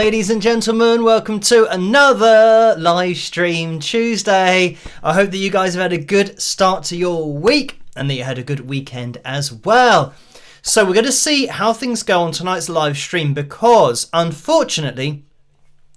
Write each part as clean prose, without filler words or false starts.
ladies and gentlemen, welcome to another live stream Tuesday. I hope that you guys have had a good start to your week and that you had a good weekend as well. So we're going to see how things go on tonight's live stream because unfortunately,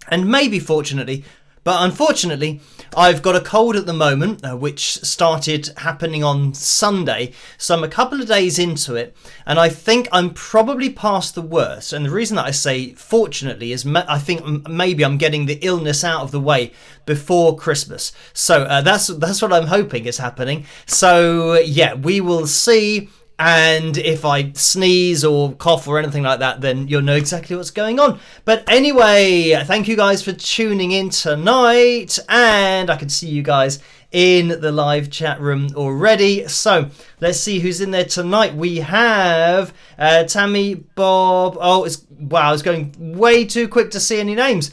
and maybe fortunately, but unfortunately, I've got a cold at the moment, which started happening on Sunday. So I'm a couple of days into it, and I think I'm probably past the worst. And the reason that I say fortunately is I think maybe I'm getting the illness out of the way before Christmas. So that's what I'm hoping is happening. So yeah, we will see. And if I sneeze or cough or anything like that, then you'll know exactly what's going on. But anyway, thank you guys for tuning in tonight. And I can see you guys in the live chat room already. So let's see who's in there tonight. We have Tammy, Bob. Oh, wow, it's going way too quick to see any names.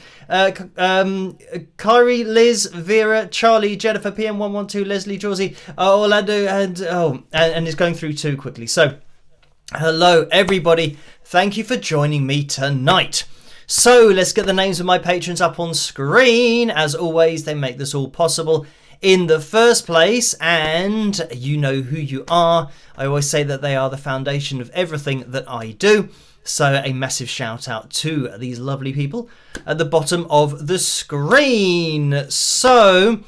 Kyrie, Liz, Vera, Charlie, Jennifer, PM112, Leslie, Josie, Orlando, and it's going through too quickly. So hello everybody, thank you for joining me tonight. So let's get the names of my patrons up on screen. As always, they make this all possible in the first place, and you know who you are. I always say that they are the foundation of everything that I do. So a massive shout out to these lovely people at the bottom of the screen. So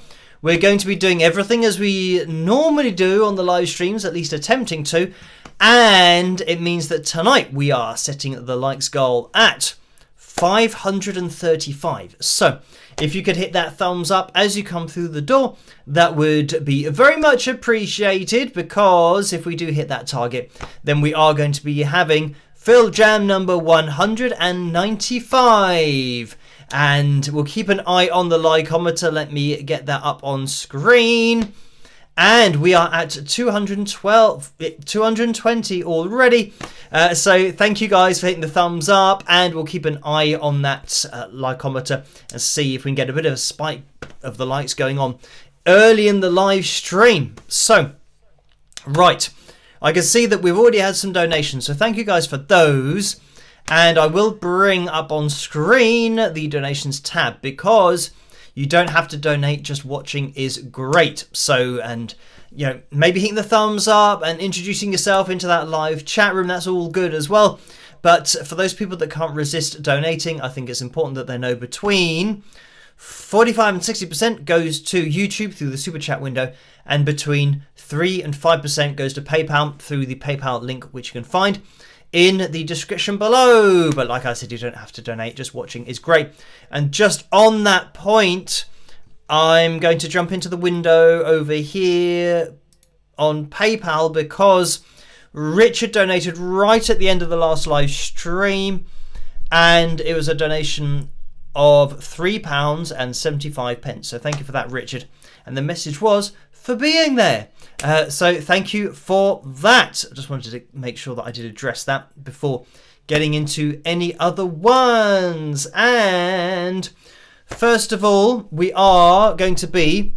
we're going to be doing everything as we normally do on the live streams, at least attempting to. And it means that tonight we are setting the likes goal at 535. So if you could hit that thumbs up as you come through the door, that would be very much appreciated, because if we do hit that target, then we are going to be having FilJam number 195. And we'll keep an eye on the likeometer. Let me get that up on screen. And we are at 220 already. So thank you guys for hitting the thumbs up. And we'll keep an eye on that likeometer and see if we can get a bit of a spike of the likes going on early in the live stream. So, right. I can see that we've already had some donations. So thank you guys for those. And I will bring up on screen the donations tab, because you don't have to donate, just watching is great. So, and you know, maybe hitting the thumbs up and introducing yourself into that live chat room, that's all good as well. But for those people that can't resist donating, I think it's important that they know between 45 and 60% goes to YouTube through the super chat window, and between 3 and 5% goes to PayPal through the PayPal link, which you can find in the description below. But like I said, you don't have to donate, just watching is great. And just on that point, I'm going to jump into the window over here on PayPal, because Richard donated right at the end of the last live stream, and it was a donation of £3.75. So thank you for that, Richard. And the message was for being there. So thank you for that. I just wanted to make sure that I did address that before getting into any other ones. And first of all, we are going to be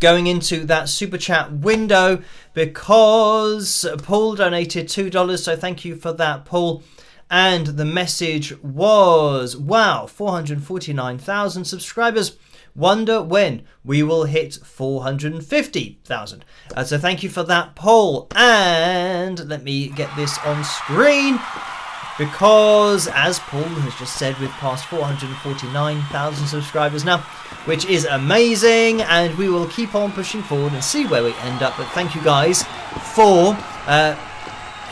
going into that super chat window, because Paul donated $2. So thank you for that, Paul. And the message was, wow, 449,000 subscribers. Wonder when we will hit 450,000. So thank you for that, Paul. And let me get this on screen, because as Paul has just said, we've passed 449,000 subscribers now, which is amazing. And we will keep on pushing forward and see where we end up. But thank you guys for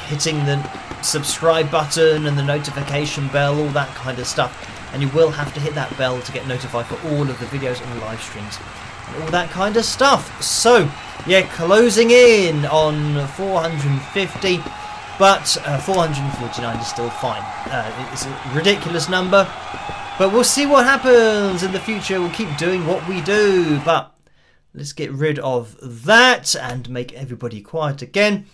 hitting the subscribe button and the notification bell, all that kind of stuff. And you will have to hit that bell to get notified for all of the videos and live streams and all that kind of stuff. So yeah, closing in on 450, but 449 is still fine. It's a ridiculous number, but we'll see what happens in the future. We'll keep doing what we do, but let's get rid of that and make everybody quiet again.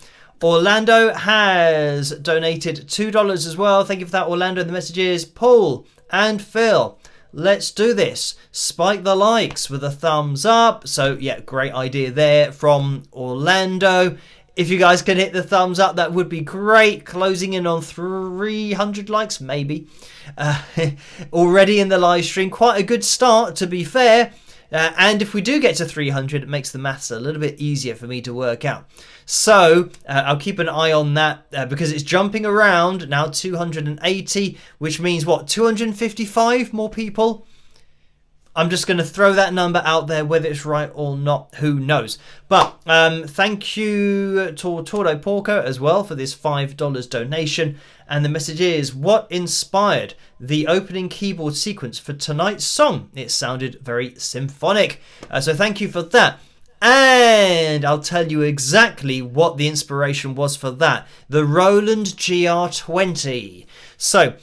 Orlando has donated $2 as well. Thank you for that, Orlando. The message is, Paul and Phil, let's do this. Spike the likes with a thumbs up. So yeah, great idea there from Orlando. if you guys can hit the thumbs up, that would be great. Closing in on 300 likes, maybe, already in the live stream. Quite a good start, to be fair. And if we do get to 300, it makes the maths a little bit easier for me to work out. So I'll keep an eye on that because it's jumping around now. 280, which means what? 255 more people. I'm just going to throw that number out there, whether it's right or not, who knows. But thank you to Tordo Porco as well for this $5 donation. And the message is, what inspired the opening keyboard sequence for tonight's song? It sounded very symphonic. So thank you for that. And I'll tell you exactly what the inspiration was for that. The Roland GR20. So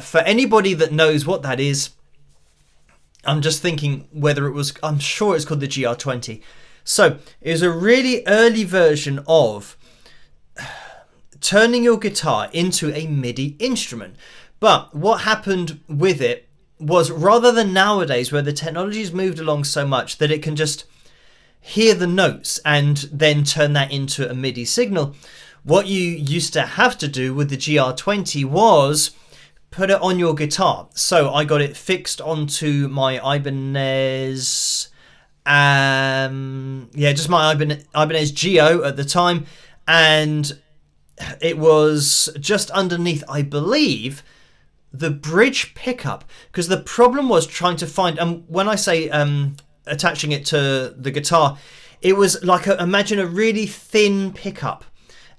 for anybody that knows what that is, I'm just thinking whether it was, I'm sure it's called the GR20. So it was a really early version of turning your guitar into a MIDI instrument. But what happened with it was, rather than nowadays where the technology's moved along so much that it can just hear the notes and then turn that into a MIDI signal, what you used to have to do with the GR20 was put it on your guitar. So I got it fixed onto my Ibanez, just my Ibanez Geo at the time, and it was just underneath, I believe, the bridge pickup, because the problem was trying to find, when I say attaching it to the guitar, it was like imagine a really thin pickup.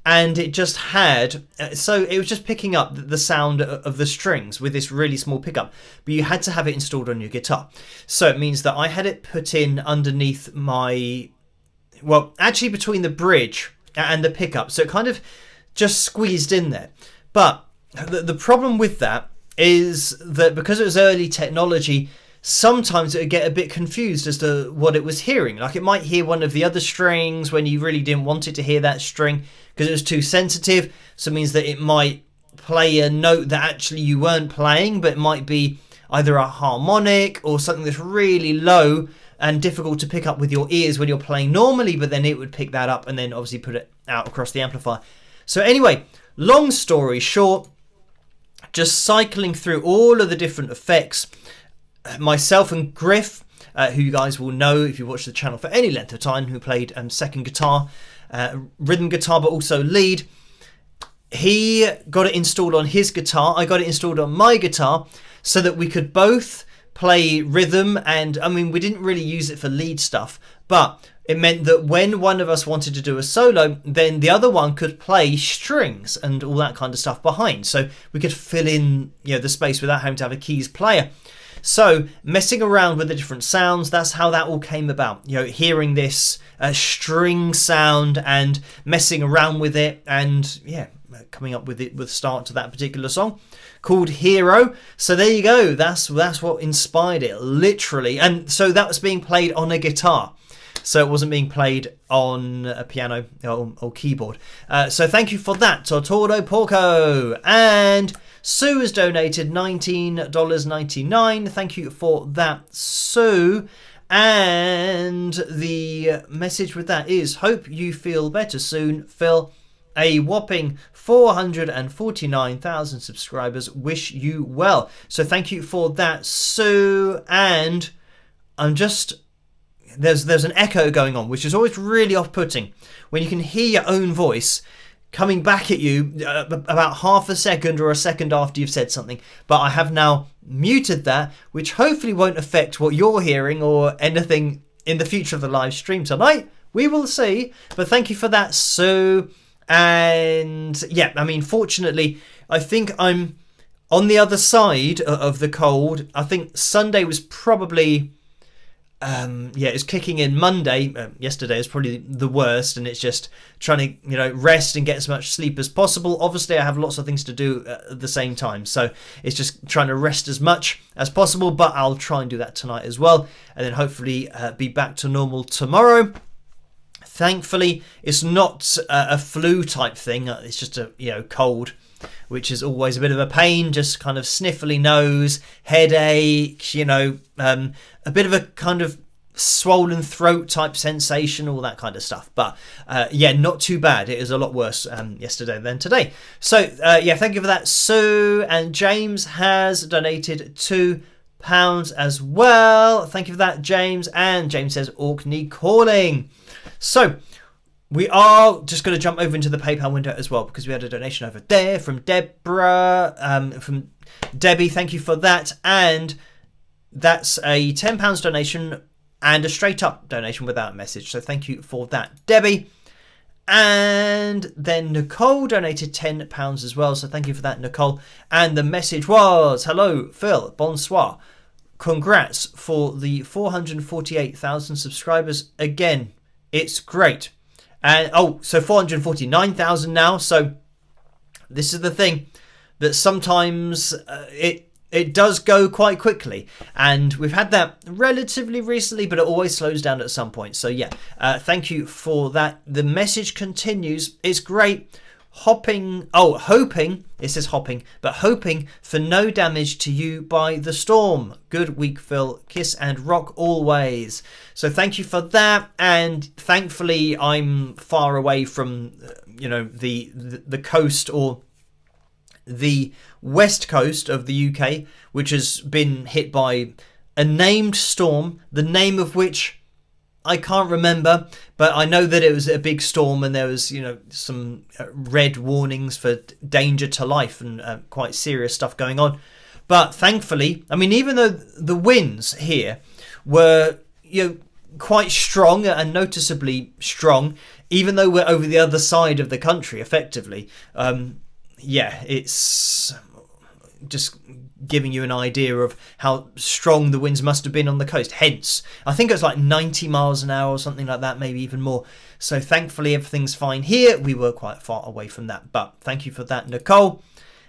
And it just had, so it was just picking up the sound of the strings with this really small pickup. But you had to have it installed on your guitar. So it means that I had it put in underneath my, well, actually between the bridge and the pickup. So it kind of just squeezed in there. But the problem with that is that because it was early technology, sometimes it would get a bit confused as to what it was hearing. Like it might hear one of the other strings when you really didn't want it to hear that string because it was too sensitive. So it means that it might play a note that actually you weren't playing, but it might be either a harmonic or something that's really low and difficult to pick up with your ears when you're playing normally, but then it would pick that up and then obviously put it out across the amplifier. So anyway, long story short, just cycling through all of the different effects, myself and Griff, who you guys will know if you watch the channel for any length of time, who played second guitar, rhythm guitar, but also lead. He got it installed on his guitar. I got it installed on my guitar so that we could both play rhythm. And I mean, we didn't really use it for lead stuff, but it meant that when one of us wanted to do a solo, then the other one could play strings and all that kind of stuff behind. So we could fill in, the space without having to have a keys player. So messing around with the different sounds, that's how that all came about. Hearing this string sound and messing around with it, and coming up with the start to that particular song called Hero. So there you go. That's what inspired it, literally. And so that was being played on a guitar. So it wasn't being played on a piano or keyboard. So thank you for that, Tortordo Porco. And Sue has donated $19.99. Thank you for that, Sue. And the message with that is, hope you feel better soon, Phil. A whopping 449,000 subscribers wish you well. So thank you for that, Sue. And I'm just... There's an echo going on, which is always really off-putting when you can hear your own voice coming back at you about half a second or a second after you've said something. But I have now muted that, which hopefully won't affect what you're hearing or anything in the future of the live stream tonight. We will see. But thank you for that, Sue. And yeah, I mean, fortunately, I think I'm on the other side of the cold. I think Sunday was probably... it's kicking in Monday. Yesterday is probably the worst, and it's just trying to rest and get as much sleep as possible. Obviously I have lots of things to do at the same time, so it's just trying to rest as much as possible, but I'll try and do that tonight as well, and then hopefully be back to normal tomorrow. Thankfully it's not a flu type thing. It's just a cold, which is always a bit of a pain, just kind of sniffly nose, headache, a bit of a kind of swollen throat type sensation, all that kind of stuff. But yeah, not too bad. It is a lot worse yesterday than today. So yeah, thank you for that, Sue. And James has donated £2 as well. Thank you for that, James. And James says Orkney calling. So we are just going to jump over into the PayPal window as well, because we had a donation over there from Deborah, from Debbie. Thank you for that. And that's a £10 donation and a straight up donation without a message. So thank you for that, Debbie. And then Nicole donated £10 as well. So thank you for that, Nicole. And the message was, hello, Phil, bonsoir. Congrats for the 448,000 subscribers. Again, it's great. And so 449,000 now. So this is the thing, that sometimes it does go quite quickly, and we've had that relatively recently, but it always slows down at some point. So yeah, thank you for that. The message continues. It's great. Hoping, it says hopping, but hoping for no damage to you by the storm. Good week, Phil. Kiss and rock always. So thank you for that. And thankfully, I'm far away from, the coast, or the west coast of the UK, which has been hit by a named storm, the name of which I can't remember, but I know that it was a big storm, and there was, some red warnings for danger to life and quite serious stuff going on. But thankfully, I mean, even though the winds here were, quite strong and noticeably strong, even though we're over the other side of the country, effectively, yeah, it's just giving you an idea of how strong the winds must have been on the coast. Hence, I think it was like 90 miles an hour or something like that, maybe even more. So thankfully everything's fine here. We were quite far away from that, but thank you for that, Nicole.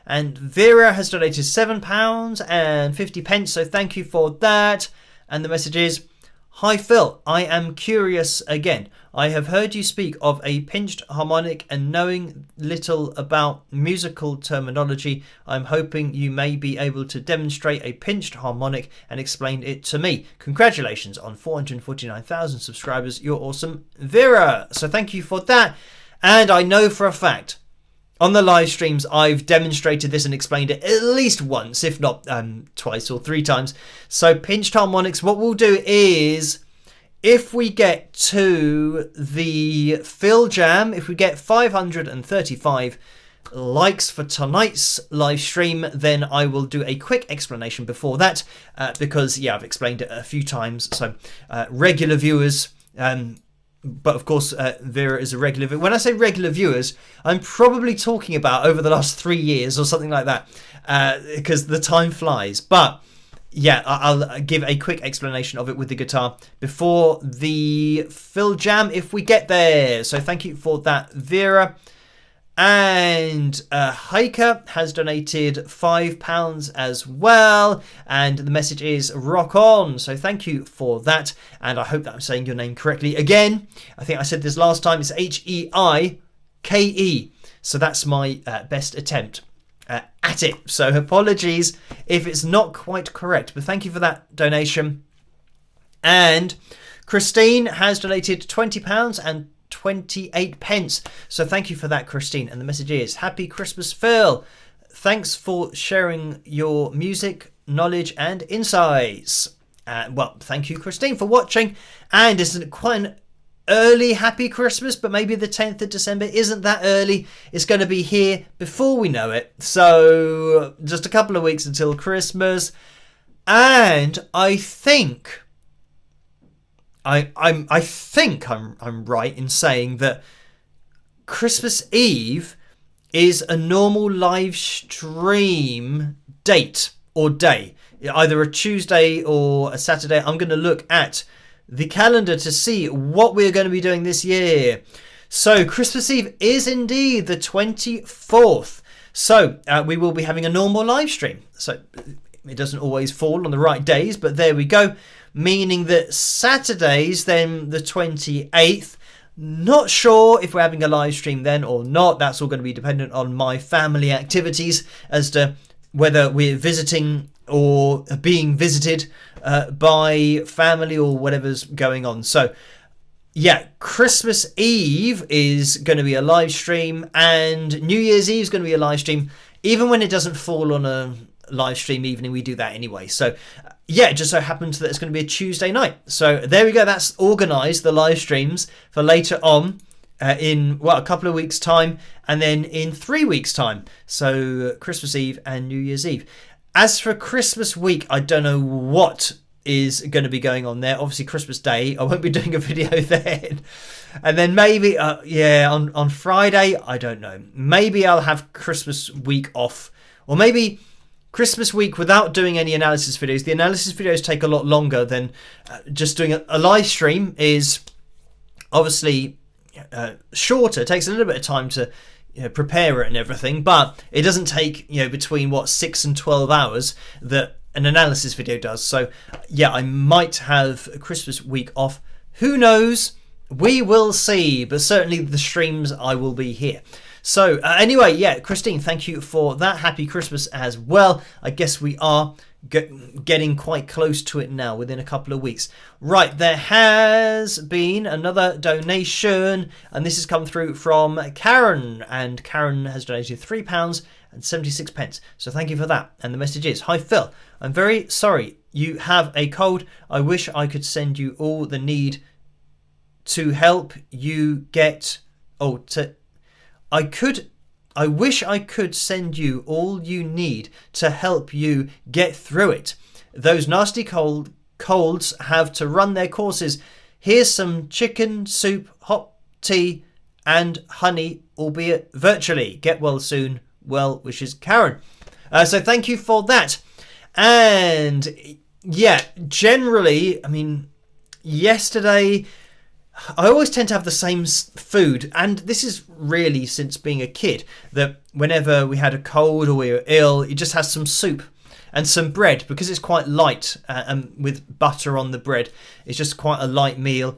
And Vera has donated £7.50. So thank you for that. And the message is, hi Phil, I am curious again. I have heard you speak of a pinched harmonic, and knowing little about musical terminology, I'm hoping you may be able to demonstrate a pinched harmonic and explain it to me. Congratulations on 449,000 subscribers. You're awesome, Vera. So thank you for that. And I know for a fact, on the live streams, I've demonstrated this and explained it at least once, if not twice or three times. So pinched harmonics, what we'll do is, if we get to the FilJam, if we get 535 likes for tonight's live stream, then I will do a quick explanation before that, because, yeah, I've explained it a few times. So regular viewers, but of course, Vera is a regular viewer. When I say regular viewers, I'm probably talking about over the last 3 years or something like that, because the time flies. But yeah, I'll give a quick explanation of it with the guitar before the FilJam if we get there. So thank you for that, Vera. And Hiker has donated £5 as well. And the message is rock on. So thank you for that. And I hope that I'm saying your name correctly. Again, I think I said this last time. It's Heike. So that's my best attempt at it. So apologies if it's not quite correct. But thank you for that donation. And Christine has donated £20 and 28 pence. So thank you for that, Christine. And the message is, happy Christmas, Phil. Thanks for sharing your music, knowledge and insights. Well, thank you, Christine, for watching. And isn't quite an early happy Christmas, but maybe the 10th of December isn't that early. It's going to be here before we know it. So just a couple of weeks until Christmas. And I think I'm right in saying that Christmas Eve is a normal live stream date or day, either a Tuesday or a Saturday. I'm going to look at the calendar to see what we're going to be doing this year. So Christmas Eve is indeed the 24th. So we will be having a normal live stream. So it doesn't always fall on the right days, but there we go. Meaning that Saturdays, then the 28th, not sure if we're having a live stream then or not. That's all going to be dependent on my family activities as to whether we're visiting or being visited by family or whatever's going on. So yeah, Christmas Eve is going to be a live stream, and New Year's Eve is going to be a live stream. Even when it doesn't fall on a live stream evening, we do that anyway. So yeah, it just so happens that it's going to be a Tuesday night. So there we go. That's organised, the live streams for later on in a couple of weeks' time, and then in 3 weeks' time. So Christmas Eve and New Year's Eve. As for Christmas week, I don't know what is going to be going on there. Obviously Christmas Day, I won't be doing a video then. And then maybe on Friday, I don't know, maybe I'll have Christmas week off, or maybe Christmas week without doing any analysis videos. The analysis videos take a lot longer than just doing a live stream. Is obviously shorter. It takes a little bit of time to prepare it and everything, but it doesn't take between 6 and 12 hours that an analysis video does. So yeah, I might have a Christmas week off. Who knows? We will see, but certainly the streams I will be here. So anyway, yeah, Christine, thank you for that. Happy Christmas as well. I guess we are getting quite close to it now, within a couple of weeks. Right, there has been another donation, and this has come through from Karen, and Karen has donated £3.76. So thank you for that. And the message is, "Hi Phil, I'm very sorry you have a cold. I wish I could send you all the need to help you get I wish I could send you all you need to help you get through it. Those nasty colds have to run their courses. Here's some chicken soup, hot tea and honey, albeit virtually. Get well soon. Well wishes, Karen." So thank you for that. And yeah, generally, I mean, yesterday I always tend to have the same food, and this is really since being a kid, that whenever we had a cold or we were ill, you just have some soup and some bread, because it's quite light, and with butter on the bread, it's just quite a light meal.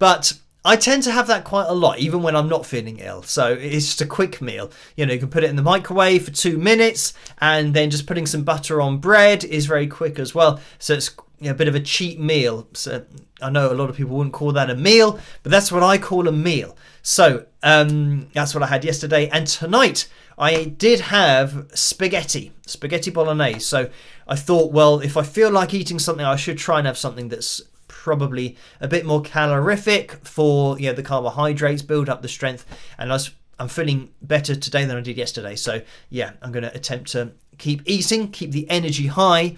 But I tend to have that quite a lot, even when I'm not feeling ill. So it's just a quick meal. You can put it in the microwave for 2 minutes, and then just putting some butter on bread is very quick as well. So it's a bit of a cheap meal. So I know a lot of people wouldn't call that a meal, but that's what I call a meal. So that's what I had yesterday. And tonight I did have spaghetti bolognese. So I thought, well, if I feel like eating something, I should try and have something that's probably a bit more calorific for the carbohydrates, build up the strength. And I'm feeling better today than I did yesterday. So yeah, I'm going to attempt to keep eating, keep the energy high,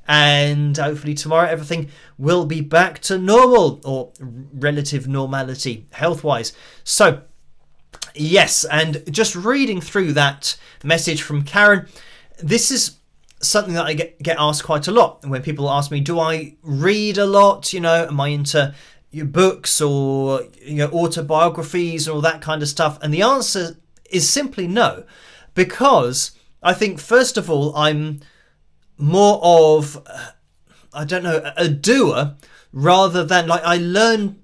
and hopefully tomorrow everything will be back to normal, or relative normality health-wise. So yes, and just reading through that message from Karen, this is something that I get asked quite a lot when people ask me, do I read a lot? Am I into your books or autobiographies and all that kind of stuff? And the answer is simply no, because I think first of all I'm more of a doer, rather than I learn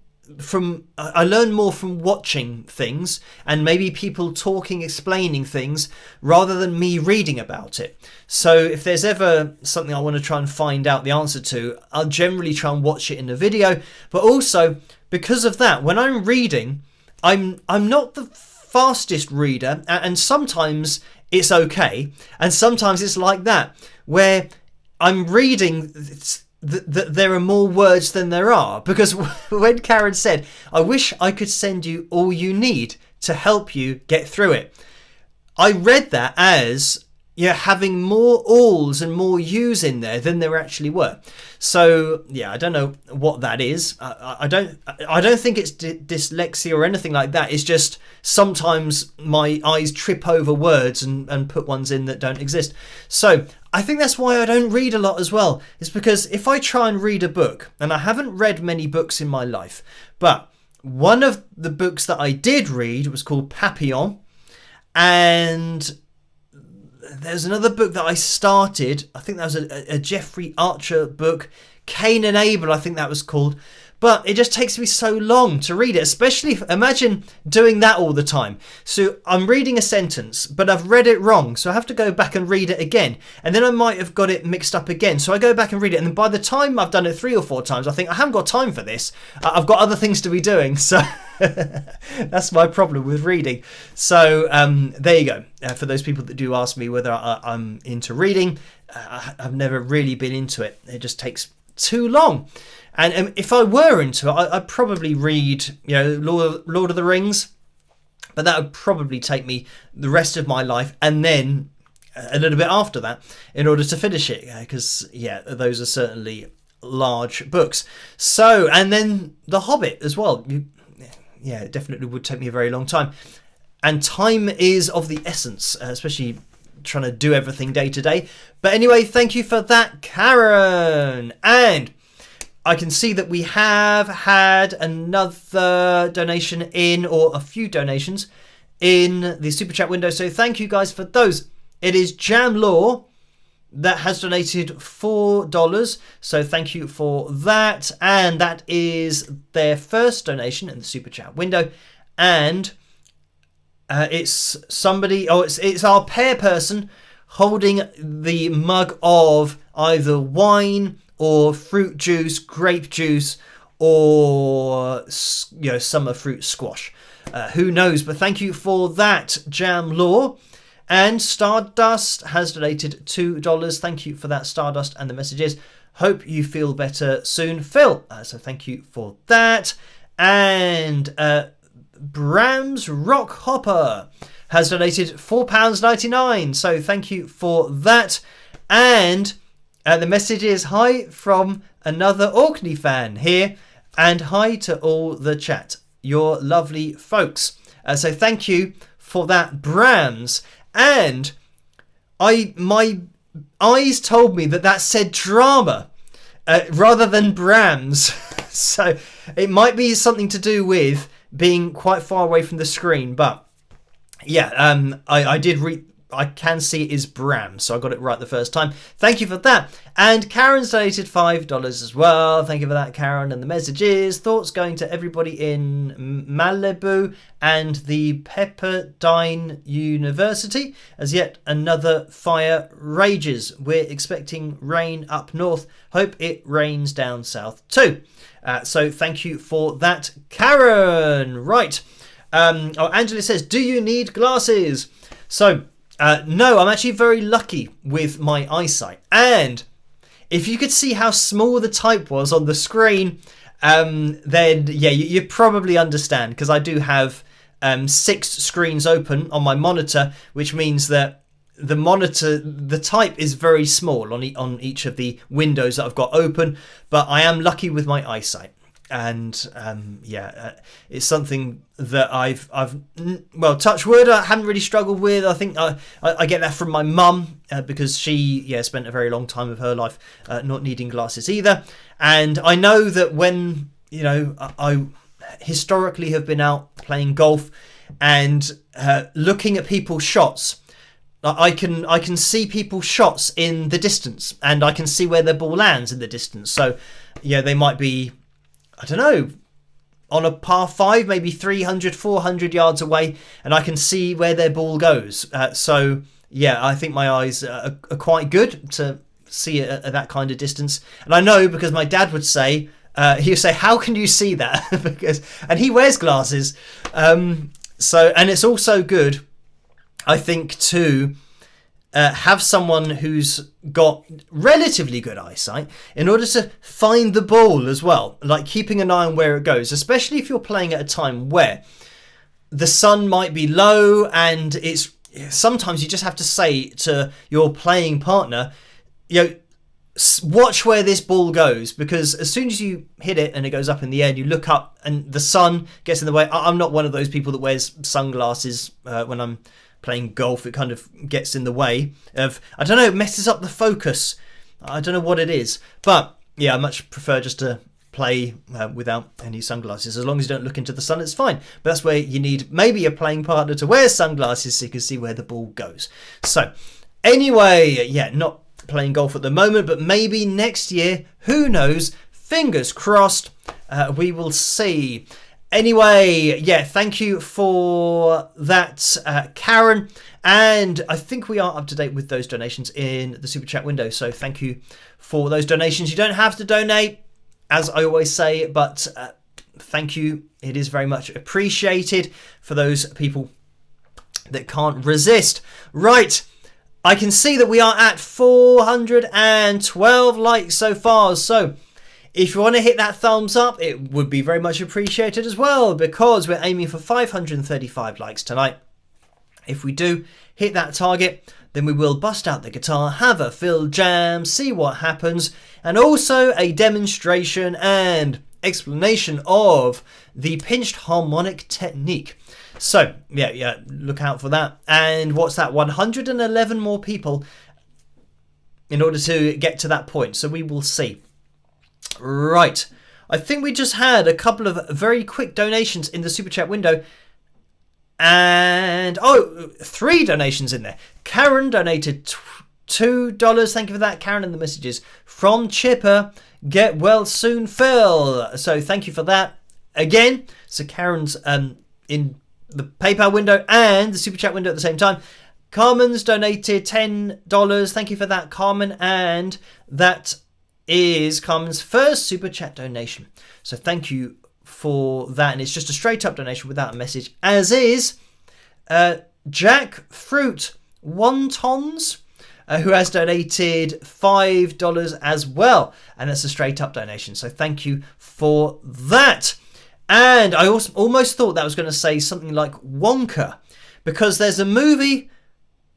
more from watching things and maybe people talking, explaining things, rather than me reading about it. So if there's ever something I want to try and find out the answer to, I'll generally try and watch it in a video. But also because of that, when I'm reading, I'm not the fastest reader, and sometimes it's okay, and sometimes it's like that, where I'm reading that there are more words than there are. Because when Karen said, "I wish I could send you all you need to help you get through it," I read that as having more alls and more yous in there than there actually were. So yeah, I don't know what that is. I don't think it's dyslexia or anything like that. It's just sometimes my eyes trip over words and put ones in that don't exist. So I think that's why I don't read a lot as well. It's because if I try and read a book, and I haven't read many books in my life, but one of the books that I did read was called Papillon, and there's another book that I started. I think that was a Jeffrey Archer book, Cain and Abel, I think that was called. but it just takes me so long to read it, especially imagine doing that all the time. So I'm reading a sentence, but I've read it wrong. So I have to go back and read it again. And then I might have got it mixed up again. So I go back and read it. And then by the time I've done it 3 or 4 times, I think I haven't got time for this. I've got other things to be doing. So that's my problem with reading. So there you go. For those people that do ask me whether I'm into reading, I've never really been into it. It just takes too long. And if I were into it, I'd probably read, Lord of the Rings, but that would probably take me the rest of my life and then a little bit after that in order to finish it, because those are certainly large books. So, and then The Hobbit as well. It definitely would take me a very long time. And time is of the essence, especially trying to do everything day to day. But anyway, thank you for that, Karen. And I can see that we have had another donation in, or a few donations in the Super Chat window. So thank you guys for those. It is Jam Law that has donated $4. So thank you for that. And that is their first donation in the Super Chat window. And it's somebody, it's our pear person holding the mug of either wine or fruit juice, grape juice, or summer fruit squash. Who knows? But thank you for that, Jam Law. And Stardust has donated $2. Thank you for that, Stardust. And the message is, hope you feel better soon, Phil. So thank you for that. And Bram's Rock Hopper has donated £4.99. So thank you for that. And the message is, hi from another Orkney fan here, and hi to all the chat. You're lovely folks. So thank you for that, Brams. And my eyes told me that said drama rather than Brams. So it might be something to do with being quite far away from the screen. But I did read. I can see it is Bram, so I got it right the first time. Thank you for that. And Karen's donated $5 as well. Thank you for that, Karen. And the message is, thoughts going to everybody in Malibu and the Pepperdine University as yet another fire rages. We're expecting rain up north. Hope it rains down south too. So thank you for that, Karen. Right. Angela says, do you need glasses? So, no, I'm actually very lucky with my eyesight. And if you could see how small the type was on the screen, then you probably understand, because I do have 6 screens open on my monitor, which means that the type is very small on each of the windows that I've got open. But I am lucky with my eyesight. And it's something that I've touch wood, I haven't really struggled with. I think I get that from my mum, because she spent a very long time of her life not needing glasses either. And I know that when I historically have been out playing golf and looking at people's shots, I can see people's shots in the distance, and I can see where their ball lands in the distance. So they might be, I don't know, on a par 5, maybe 300, 400 yards away, and I can see where their ball goes. So I think my eyes are quite good to see it at that kind of distance. And I know, because my dad would say, he would say, how can you see that? And he wears glasses. And it's also good, I think, to have someone who's got relatively good eyesight in order to find the ball as well, like keeping an eye on where it goes, especially if you're playing at a time where the sun might be low, and it's sometimes you just have to say to your playing partner, watch where this ball goes, because as soon as you hit it and it goes up in the air and you look up and the sun gets in the way. I'm not one of those people that wears sunglasses when I'm playing golf. It kind of gets in the way of, I don't know, it messes up the focus. I don't know what it is, but I much prefer just to play without any sunglasses. As long as you don't look into the sun, it's fine. But that's where you need maybe a playing partner to wear sunglasses so you can see where the ball goes. So anyway, not playing golf at the moment, but maybe next year, who knows, fingers crossed. We will see. Anyway, yeah, thank you for that, Karen. And I think we are up to date with those donations in the Super Chat window. So thank you for those donations. You don't have to donate, as I always say, but thank you. It is very much appreciated for those people that can't resist. Right. I can see that we are at 412 likes so far. So if you want to hit that thumbs up, it would be very much appreciated as well, because we're aiming for 535 likes tonight. If we do hit that target, then we will bust out the guitar, have a FilJam, see what happens, and also a demonstration and explanation of the pinched harmonic technique. So, yeah, look out for that. And what's that? 111 more people in order to get to that point. So we will see. Right. I think we just had a couple of very quick donations in the Super Chat window. And, 3 donations in there. Karen donated $2. Thank you for that, Karen, and the messages. From Chipper, get well soon, Phil. So thank you for that. Again, so Karen's in the PayPal window and the Super Chat window at the same time. Carmen's donated $10. Thank you for that, Carmen. And that is Carmen's first Super Chat donation. So thank you for that. And it's just a straight up donation without a message, as is Jackfruit Wontons, who has donated $5 as well. And that's a straight up donation. So thank you for that. And I also almost thought that was going to say something like Wonka, because there's a movie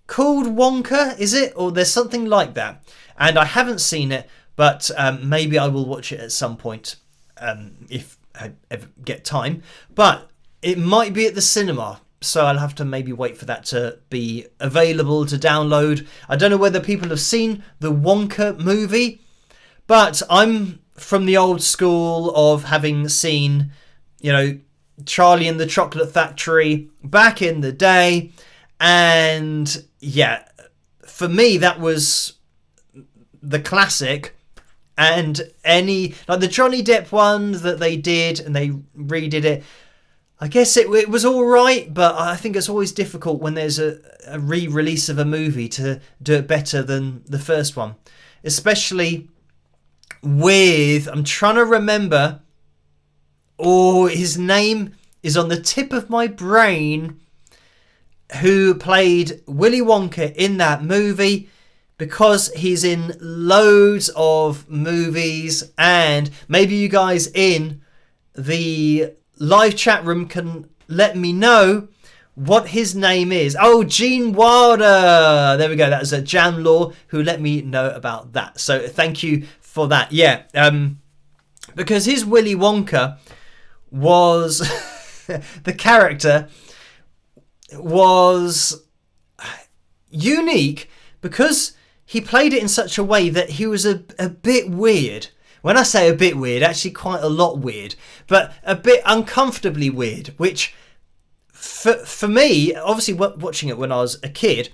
called Wonka, is it? Or there's something like that. And I haven't seen it, but maybe I will watch it at some point if I ever get time. But it might be at the cinema, so I'll have to maybe wait for that to be available to download. I don't know whether people have seen the Wonka movie, but I'm from the old school of having seen, you know, Charlie and the Chocolate Factory back in the day. And yeah, for me, that was the classic. And any, like the Johnny Depp one that they did and they redid it, I guess it was all right, but I think it's always difficult when there's a re-release of a movie to do it better than the first one. Especially with, I'm trying to remember, his name is on the tip of my brain, who played Willy Wonka in that movie, because he's in loads of movies. And maybe you guys in the live chat room can let me know what his name is. Oh, Gene Wilder. There we go. That was a Jam Law who let me know about that. So thank you for that. Yeah, because his Willy Wonka was the character was unique because he played it in such a way that he was a bit weird. When I say a bit weird, actually quite a lot weird, but a bit uncomfortably weird, which for me, obviously watching it when I was a kid,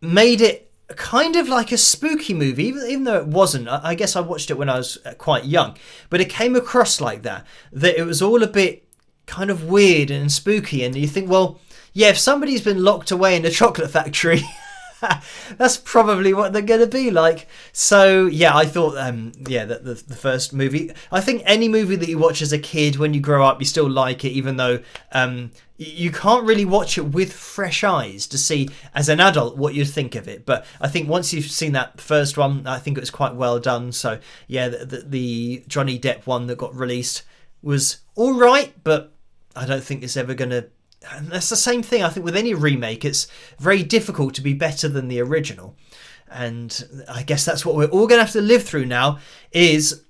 made it kind of like a spooky movie, even though it wasn't. I guess I watched it when I was quite young, but it came across like that it was all a bit kind of weird and spooky. And you think, well, yeah, if somebody's been locked away in a chocolate factory, that's probably what they're going to be like. So yeah, I thought that the first movie, I think any movie that you watch as a kid, when you grow up you still like it, even though you can't really watch it with fresh eyes to see as an adult what you think of it. But I think once you've seen that first one, I think it was quite well done. So yeah, the Johnny Depp one that got released was all right, but I don't think it's ever going to. And that's the same thing, I think, with any remake. It's very difficult to be better than the original. And I guess that's what we're all going to have to live through now, is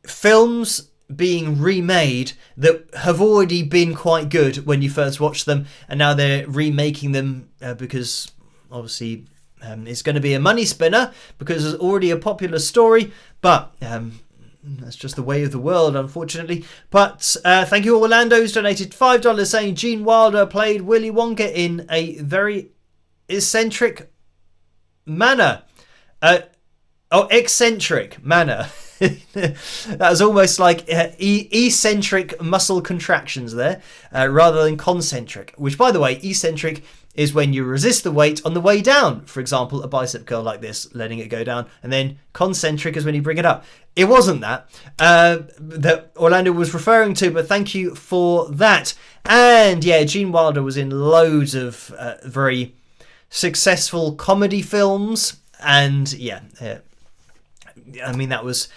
films being remade that have already been quite good when you first watch them, and now they're remaking them because obviously it's going to be a money spinner because there's already a popular story. But that's just the way of the world, unfortunately. But thank you, Orlando, who's donated $5, saying Gene Wilder played Willy Wonka in a very eccentric manner. Eccentric manner. That was almost like eccentric muscle contractions there, rather than concentric, which, by the way, eccentric is when you resist the weight on the way down. For example, a bicep curl like this, letting it go down, and then concentric is when you bring it up. It wasn't that Orlando was referring to, but thank you for that. And yeah, Gene Wilder was in loads of very successful comedy films, and yeah, I mean, that was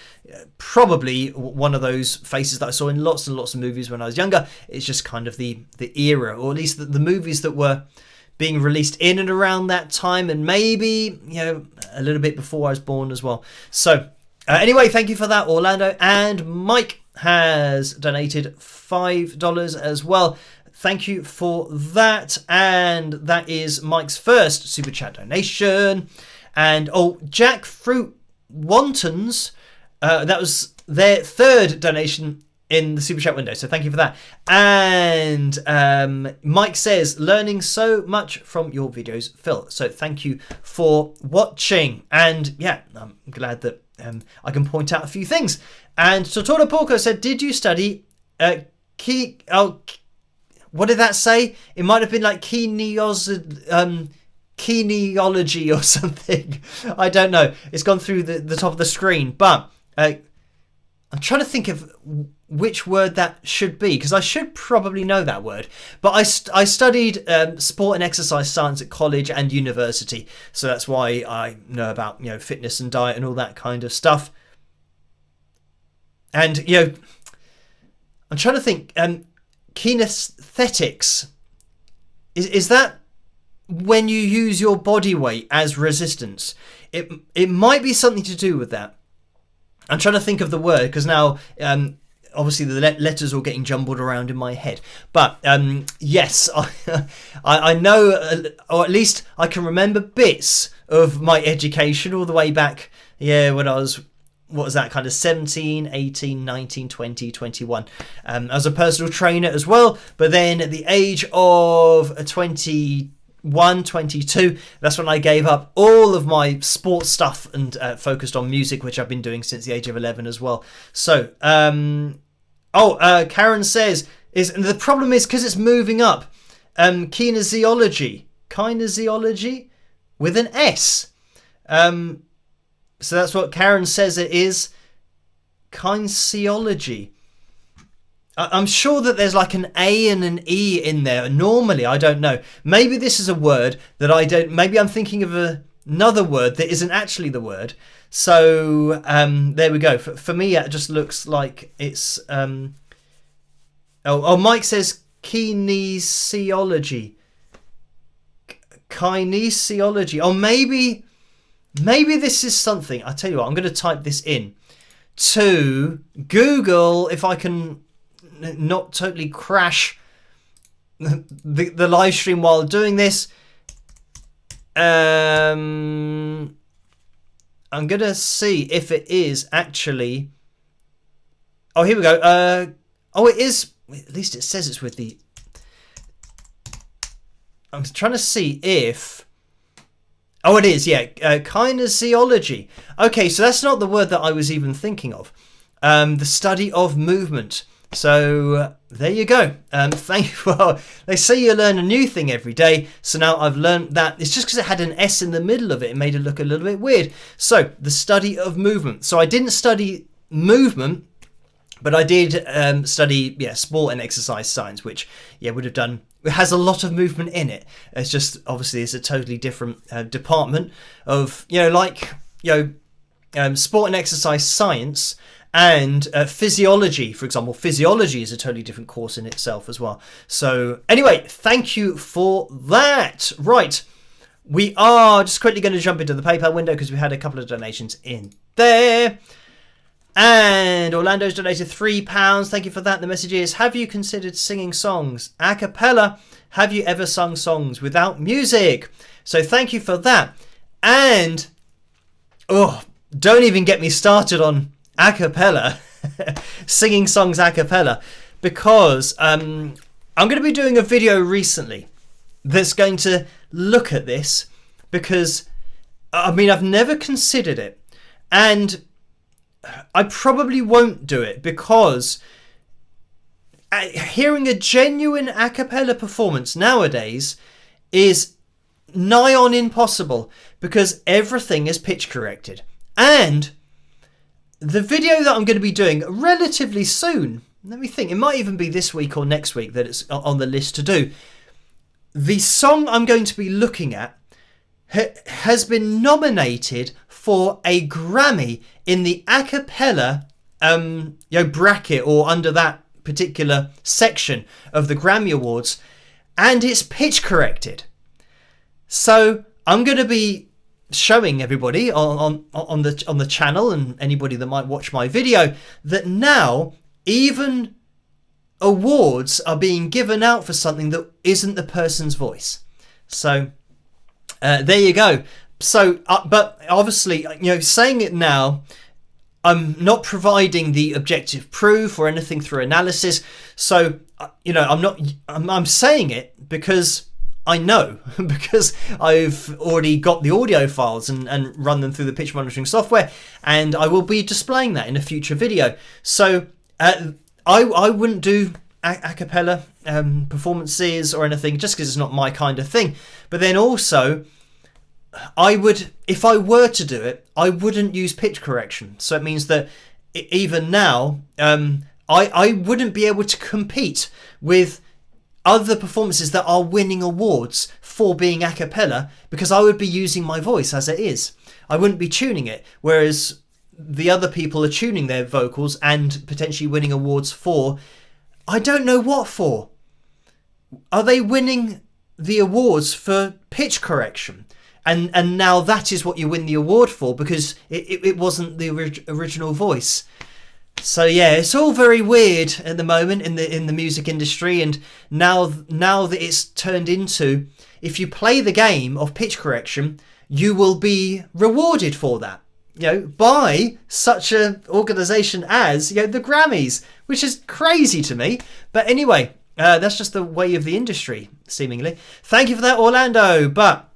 probably one of those faces that I saw in lots and lots of movies when I was younger. It's just kind of the era, or at least the movies that were being released in and around that time, and maybe, you know, a little bit before I was born as well. So anyway, thank you for that, Orlando. And Mike has donated $5 as well. Thank you for that. And that is Mike's first super chat donation. And Jackfruit Wontons, that was their third donation in the super chat window, so thank you for that. And Mike says, learning so much from your videos, Phil, so thank you for watching. And yeah, I'm glad that I can point out a few things. And Totoro Porco said, did you study what did that say? It might have been like kinesiology or something. I don't know, it's gone through the top of the screen, but I'm trying to think of which word that should be, because I should probably know that word. But I studied sport and exercise science at college and university, so that's why I know about, you know, fitness and diet and all that kind of stuff. And, you know, I'm trying to think. Kinesthetics, is that when you use your body weight as resistance? It might be something to do with that. I'm trying to think of the word, because now obviously the letters are getting jumbled around in my head. But yes, I know, or at least I can remember bits of my education all the way back, yeah, when I was, what was that, kind of 17, 18, 19, 20, 21. As a personal trainer as well. But then at the age of 21, 22, that's when I gave up all of my sports stuff and focused on music, which I've been doing since the age of 11 as well. So Karen says, the problem is because it's moving up, kinesiology with an S. So that's what Karen says it is, kinesiology. I'm sure that there's like an A and an E in there. Normally, I don't know. Maybe this is a word that I don't... Maybe I'm thinking of another word that isn't actually the word. So there we go. For me, it just looks like it's... Mike says kinesiology. Kinesiology. Oh, maybe this is something. I'll tell you what, I'm going to type this in to Google if I can not totally crash the live stream while doing this. I'm going to see if it is actually... Oh, here we go. It is... At least it says it's with the... I'm trying to see if... Oh, it is, yeah. Kinesiology. Okay, so that's not the word that I was even thinking of. The study of movement. So there you go. Thank you. Well, they say you learn a new thing every day. So now I've learned that. It's just because it had an S in the middle of it. It made it look a little bit weird. So the study of movement. So I didn't study movement, but I did study sport and exercise science, which would have done. It has a lot of movement in it. It's just obviously it's a totally different department of sport and exercise science. And physiology, for example. Physiology is a totally different course in itself as well. So anyway, thank you for that. Right, we are just quickly going to jump into the PayPal window because we had a couple of donations in there. And Orlando's donated £3. Thank you for that. The message is, have you considered singing songs a cappella? Have you ever sung songs without music? So thank you for that. And, don't even get me started on a cappella, singing songs a cappella, because I'm going to be doing a video recently that's going to look at this, because I've never considered it, and I probably won't do it because hearing a genuine a cappella performance nowadays is nigh on impossible because everything is pitch corrected. And the video that I'm going to be doing relatively soon, let me think, it might even be this week or next week that it's on the list to do. The song I'm going to be looking at has been nominated for a Grammy in the a cappella bracket, or under that particular section of the Grammy Awards, and it's pitch corrected. So I'm going to be showing everybody on the channel and anybody that might watch my video that now even awards are being given out for something that isn't the person's voice. So there you go. So but obviously, saying it now, I'm not providing the objective proof or anything through analysis. So I'm saying it because I know, because I've already got the audio files and run them through the pitch monitoring software, and I will be displaying that in a future video. So I wouldn't do a cappella performances or anything just because it's not my kind of thing. But then also, I would, if I were to do it, I wouldn't use pitch correction. So it means that even now, I wouldn't be able to compete with other performances that are winning awards for being a cappella because I would be using my voice as it is. I wouldn't be tuning it, whereas the other people are tuning their vocals and potentially winning awards for, I don't know what for. Are they winning the awards for pitch correction? And now that is what you win the award for because it wasn't the original voice. So yeah, it's all very weird at the moment in the music industry, and now that it's turned into, if you play the game of pitch correction, you will be rewarded for that, by such an organisation as the Grammys, which is crazy to me. But anyway, that's just the way of the industry, seemingly. Thank you for that, Orlando. But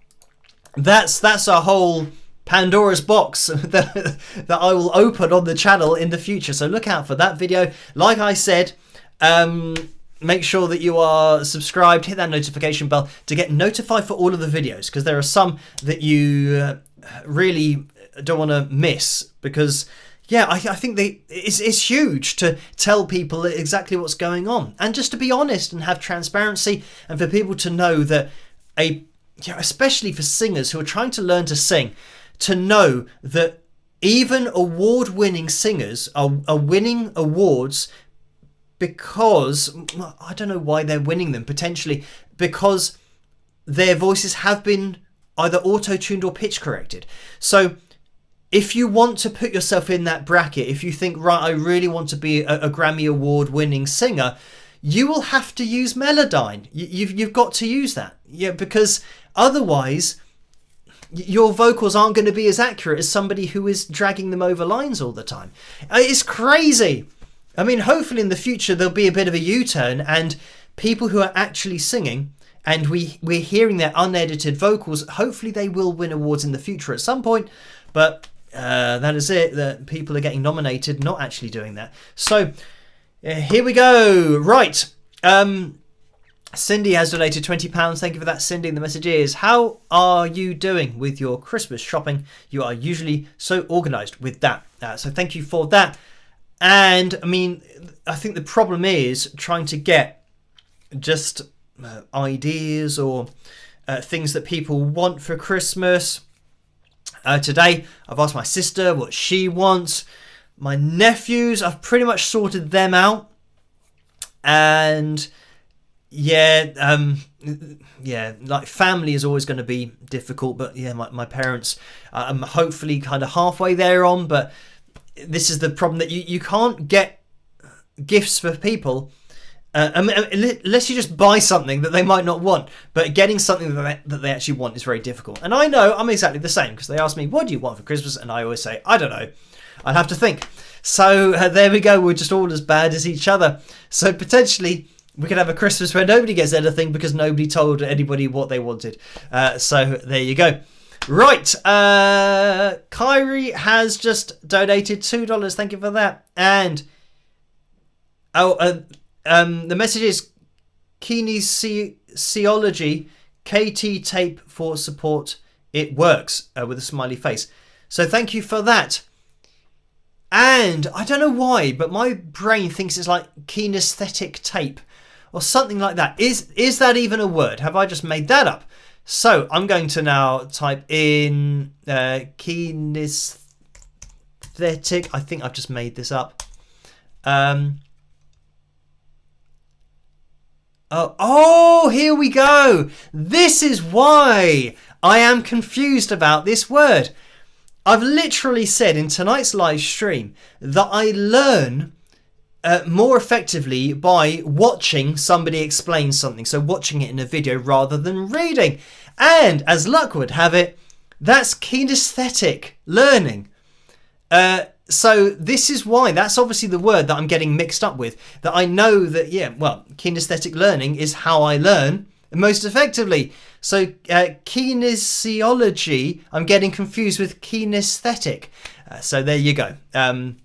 that's a whole Pandora's box that I will open on the channel in the future. So look out for that video. Like I said, make sure that you are subscribed, hit that notification bell to get notified for all of the videos, because there are some that you really don't want to miss, because I think it's huge to tell people exactly what's going on, and just to be honest and have transparency, and for people to know that especially for singers who are trying to learn to sing, to know that even award-winning singers are winning awards because, I don't know why they're winning them, potentially because their voices have been either auto-tuned or pitch corrected. So if you want to put yourself in that bracket, if you think, right, I really want to be a Grammy Award-winning singer, you will have to use Melodyne. You've got to use that, because otherwise your vocals aren't going to be as accurate as somebody who is dragging them over lines all the time. It's crazy. I mean, hopefully in the future there'll be a bit of a U-turn, and people who are actually singing and we're hearing their unedited vocals, hopefully they will win awards in the future at some point. But that is it, that people are getting nominated, not actually doing that. So here we go. Right. Cindy has donated £20. Thank you for that, Cindy. And the message is, how are you doing with your Christmas shopping? You are usually so organised with that. So thank you for that. And I mean, I think the problem is trying to get just ideas or things that people want for Christmas. Today, I've asked my sister what she wants. My nephews, I've pretty much sorted them out. And like family is always going to be difficult, but my parents, I'm hopefully kind of halfway there on, but this is the problem, that you can't get gifts for people unless you just buy something that they might not want, but getting something that they actually want is very difficult. And I know I'm exactly the same, because they ask me, what do you want for Christmas? And I always say, I don't know, I'd have to think. So there we go, we're just all as bad as each other. So potentially we could have a Christmas where nobody gets anything because nobody told anybody what they wanted. So there you go. Right, Kyrie has just donated $2. Thank you for that. And the message is kinesiology, KT tape for support. It works, with a smiley face. So thank you for that. And I don't know why, but my brain thinks it's like kinesthetic tape or something like that. Is that even a word? Have I just made that up? So I'm going to now type in kinesthetic. I think I've just made this up. Oh, here we go. This is why I am confused about this word. I've literally said in tonight's live stream that I learn more effectively by watching somebody explain something. So watching it in a video rather than reading. And as luck would have it, that's kinesthetic learning. So this is why, that's obviously the word that I'm getting mixed up with. That I know that, kinesthetic learning is how I learn most effectively. So kinesiology, I'm getting confused with kinesthetic. So there you go. And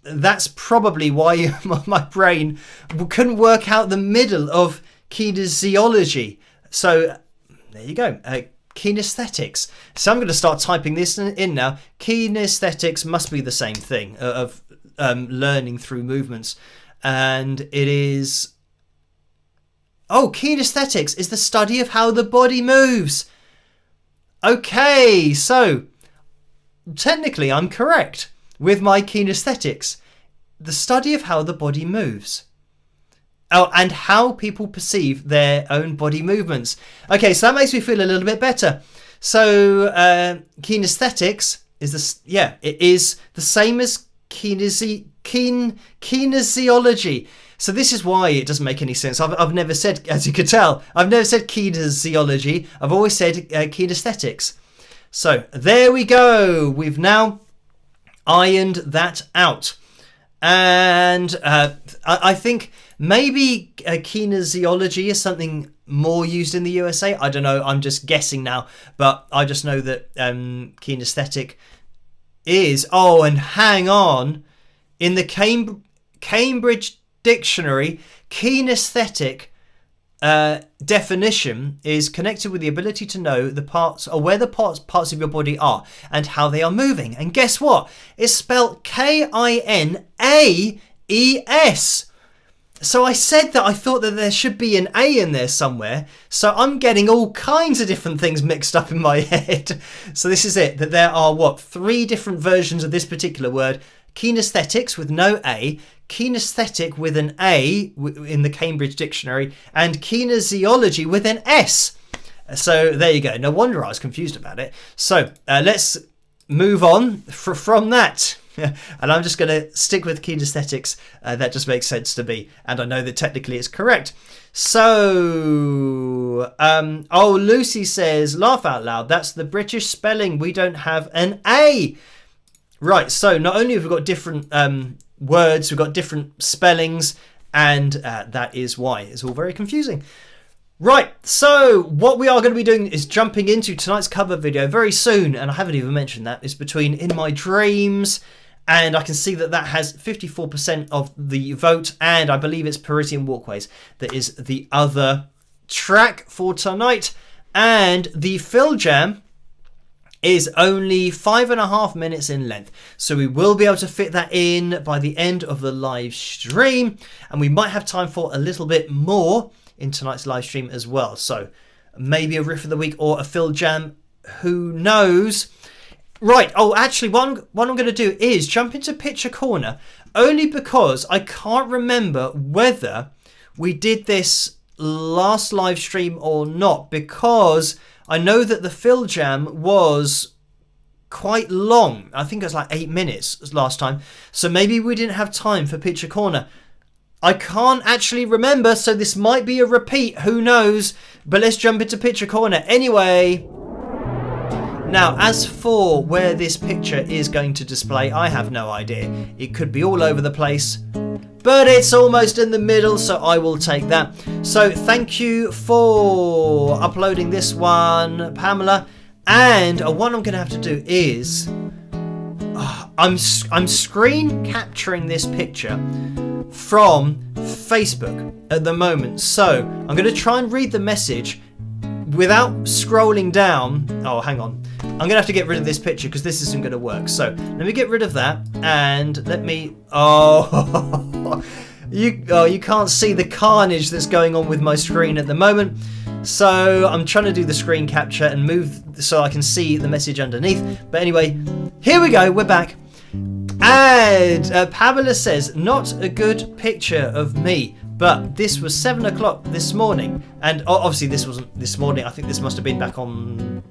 that's probably why my brain couldn't work out the middle of kinesiology. So there you go. Kinesthetics. So I'm going to start typing this in now. Kinesthetics must be the same thing of learning through movements. And it is... Oh, kinesthetics is the study of how the body moves. Okay, so technically I'm correct with my kinesthetics. The study of how the body moves. Oh, and how people perceive their own body movements. Okay, so that makes me feel a little bit better. So kinesthetics is it is the same as kinesiology. So this is why it doesn't make any sense. I've never said, as you could tell, I've never said kinesiology. I've always said kinesthetics. So there we go. We've now ironed that out. And I think maybe kinesiology is something more used in the USA. I don't know. I'm just guessing now. But I just know that kinesthetic is... Oh, and hang on. In the Cambridge Dictionary, kinesthetic definition is connected with the ability to know the parts or where the parts of your body are and how they are moving. And guess what? It's spelled K-I-N-A-E-S. So I said that I thought that there should be an A in there somewhere. So I'm getting all kinds of different things mixed up in my head. So this is it, that there are 3 different versions of this particular word. Kinesthetics with no A, kinesthetic with an A in the Cambridge Dictionary, and kinesiology with an S. So there you go. No wonder I was confused about it. So let's move on from that. And I'm just going to stick with kinesthetics. That just makes sense to me. And I know that technically it's correct. So, Lucy says, laugh out loud. That's the British spelling. We don't have an A. Right, so not only have we got different words, we've got different spellings, and that is why it's all very confusing. Right, so what we are going to be doing is jumping into tonight's cover video very soon, and I haven't even mentioned that. It's between In My Dreams, and I can see that that has 54% of the vote, and I believe it's Parisian Walkways that is the other track for tonight. And the FilJam is only 5.5 minutes in length. So we will be able to fit that in by the end of the live stream. And we might have time for a little bit more in tonight's live stream as well. So maybe a riff of the week or a FilJam, who knows? Right, actually what I'm going to do is jump into Picture Corner, only because I can't remember whether we did this last live stream or not, because I know that the FilJam was quite long. I think it was like 8 minutes last time. So maybe we didn't have time for Picture Corner. I can't actually remember, so this might be a repeat. Who knows? But let's jump into Picture Corner anyway. Now, as for where this picture is going to display, I have no idea. It could be all over the place, but it's almost in the middle, so I will take that. So thank you for uploading this one, Pamela. And what I'm going to have to do is I'm screen capturing this picture from Facebook at the moment. So I'm going to try and read the message without scrolling down. Oh, hang on. I'm going to have to get rid of this picture because this isn't going to work. So let me get rid of that and let me... Oh, you can't see the carnage that's going on with my screen at the moment. So I'm trying to do the screen capture and move so I can see the message underneath. But anyway, here we go. We're back. And Pamela says, not a good picture of me. But this was 7 o'clock this morning. And obviously this wasn't this morning. I think this must have been back on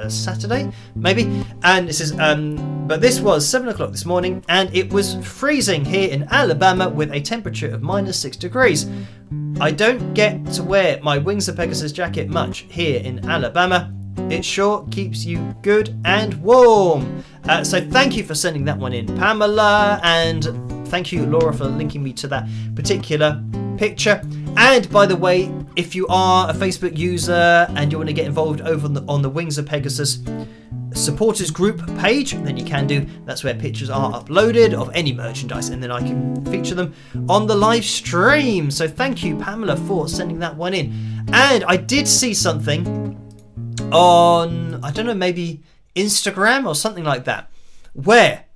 Saturday, maybe. And it says, but this was 7 o'clock this morning. And it was freezing here in Alabama with a temperature of -6 degrees. I don't get to wear my Wings of Pegasus jacket much here in Alabama. It sure keeps you good and warm. So thank you for sending that one in, Pamela. And thank you, Laura, for linking me to that particular picture. And by the way, if you are a Facebook user and you want to get involved over on the Wings of Pegasus supporters group page, then you can do. That's where pictures are uploaded of any merchandise, and then I can feature them on the live stream. So thank you, Pamela, for sending that one in. And I did see something on, I don't know, maybe Instagram or something like that, where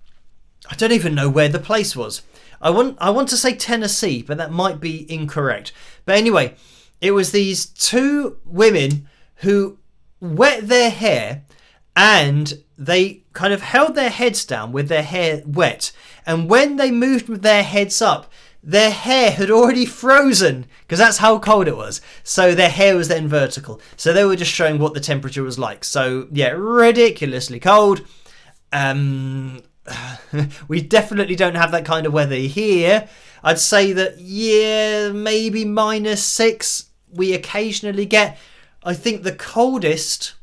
I don't even know where the place was. I want to say Tennessee, but that might be incorrect. But anyway, it was these two women who wet their hair, and they kind of held their heads down with their hair wet. And when they moved their heads up, their hair had already frozen because that's how cold it was. So their hair was then vertical. So they were just showing what the temperature was like. So yeah, ridiculously cold. We definitely don't have that kind of weather here. I'd say that, yeah, maybe -6 we occasionally get. I think the coldest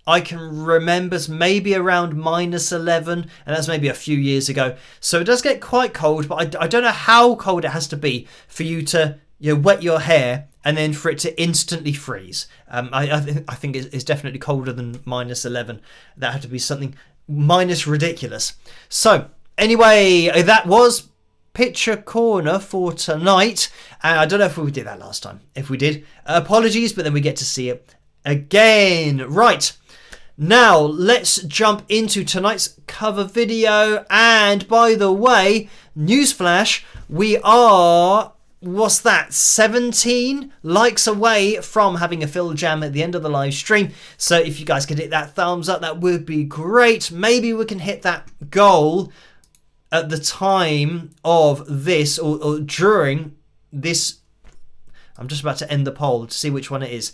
I can remember is maybe around -11, and that's maybe a few years ago. So it does get quite cold, but I don't know how cold it has to be for you to wet your hair and then for it to instantly freeze. I think it's definitely colder than -11. That had to be something minus ridiculous. So anyway, that was Picture Corner for tonight. And I don't know if we did that last time. If we did, apologies, but then we get to see it again. Right. Now, let's jump into tonight's cover video. And by the way, newsflash, we are, what's that, 17 likes away from having a FilJam at the end of the live stream. So if you guys could hit that thumbs up, that would be great. Maybe we can hit that goal at the time of this or during this. I'm just about to end the poll to see which one it is.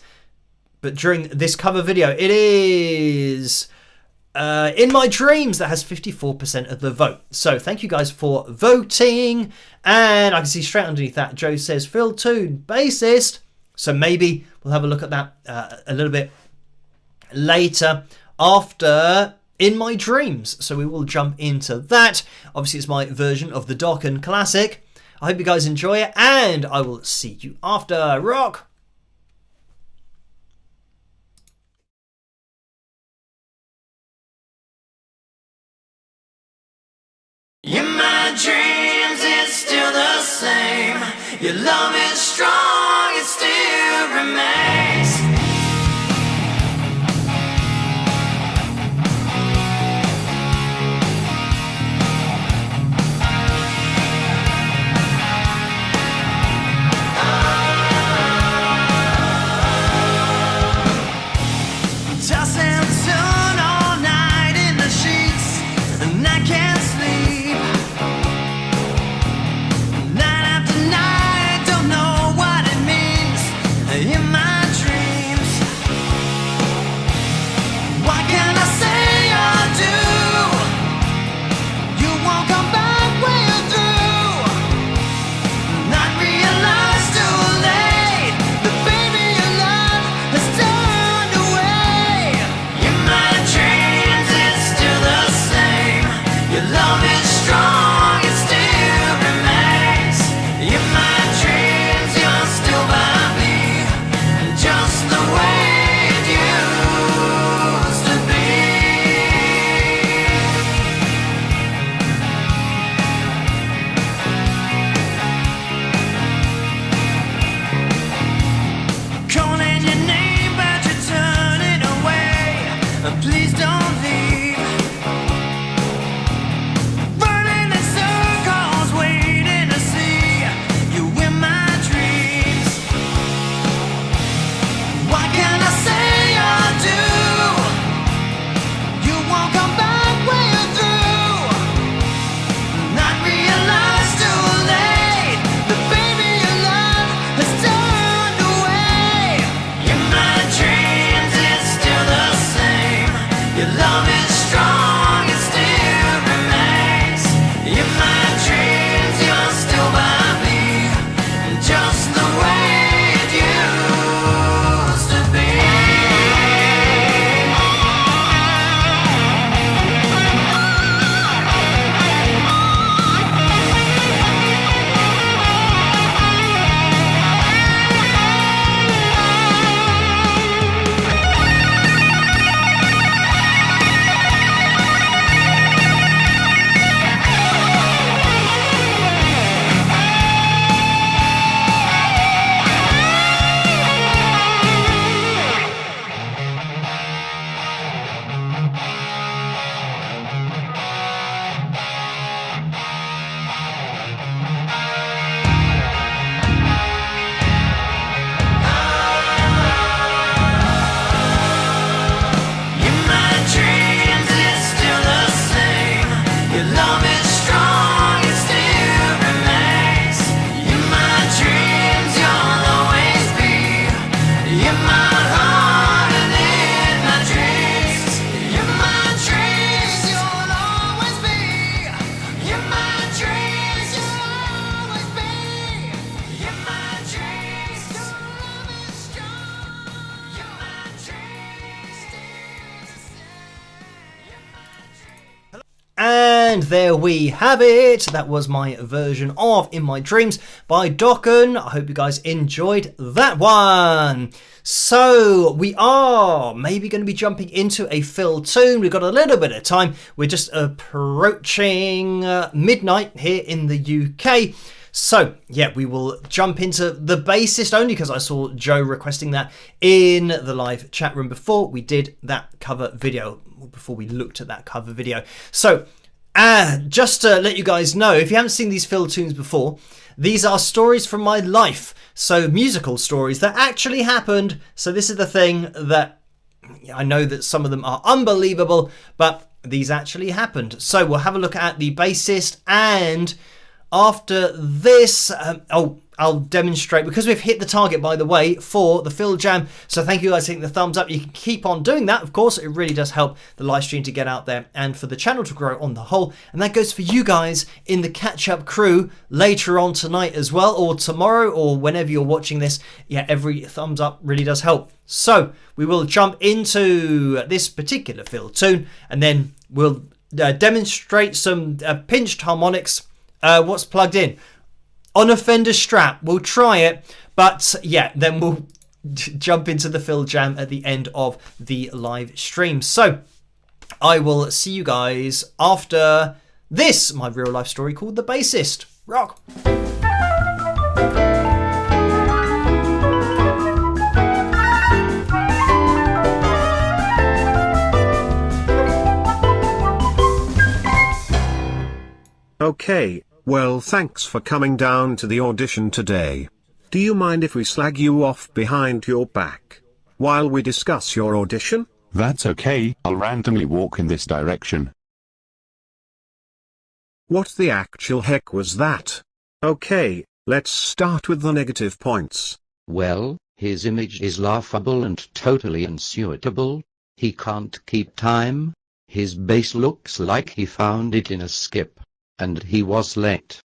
But during this cover video, it is In My Dreams that has 54% of the vote. So thank you guys for voting. And I can see straight underneath that, Joe says, FilTune, basist. So maybe we'll have a look at that a little bit later after In My Dreams. So we will jump into that. Obviously, it's my version of the Dokken classic. I hope you guys enjoy it, and I will see you after. Rock! In my dreams, it's still the same. Your love is strong, it still remains. Toss and turn all night in the sheets, and I can't sleep. Night after night, don't know what it means. In my And there we have it. That was my version of In My Dreams by Dokken. I hope you guys enjoyed that one. So we are maybe going to be jumping into a FilTune. We've got a little bit of time. We're just approaching midnight here in the UK. So, yeah, we will jump into the basist only because I saw Joe requesting that in the live chat room before we did that cover video, before we looked at that cover video. So, just to let you guys know, if you haven't seen these FilTunes before, these are stories from my life. So, musical stories that actually happened. So, this is the thing that I know that some of them are unbelievable, but these actually happened. So, we'll have a look at the basist, and after this, I'll demonstrate, because we've hit the target, by the way, for the FilJam. So thank you guys for hitting the thumbs up. You can keep on doing that. Of course, it really does help the live stream to get out there and for the channel to grow on the whole. And that goes for you guys in the catch-up crew later on tonight as well, or tomorrow, or whenever you're watching this. Yeah, every thumbs up really does help. So we will jump into this particular FilTune, and then we'll demonstrate some pinched harmonics. What's plugged in on a Fender Strat. We'll try it, but yeah, then we'll jump into the FilJam at the end of the live stream. So I will see you guys after this, my real life story called The Basist. Rock. Okay, well, thanks for coming down to the audition today. Do you mind if we slag you off behind your back while we discuss your audition? That's okay, I'll randomly walk in this direction. What the actual heck was that? Okay, let's start with the negative points. Well, his image is laughable and totally unsuitable. He can't keep time. His bass looks like he found it in a skip. And he was late.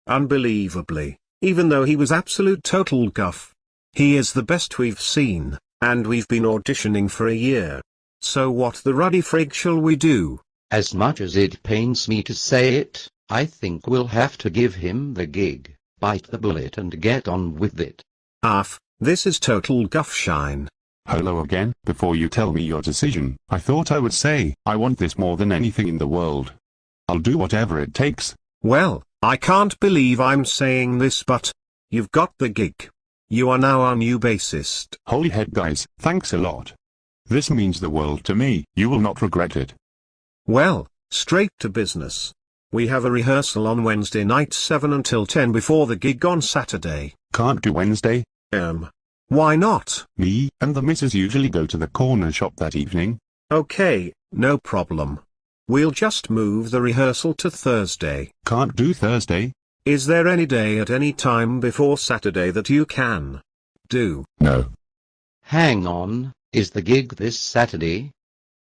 Unbelievably, even though he was absolute total guff. He is the best we've seen, and we've been auditioning for a year. So what the ruddy frig shall we do? As much as it pains me to say it, I think we'll have to give him the gig, bite the bullet and get on with it. This is total guff shine. Hello again. Before you tell me your decision, I thought I would say, I want this more than anything in the world. I'll do whatever it takes. Well, I can't believe I'm saying this, but you've got the gig. You are now our new bassist. Holy heck guys, thanks a lot. This means the world to me, you will not regret it. Well, straight to business. We have a rehearsal on Wednesday night 7 until 10 before the gig on Saturday. Can't do Wednesday? Why not? Me and the missus usually go to the corner shop that evening. Okay, no problem. We'll just move the rehearsal to Thursday. Can't do Thursday. Is there any day at any time before Saturday that you can do? No. Hang on, is the gig this Saturday?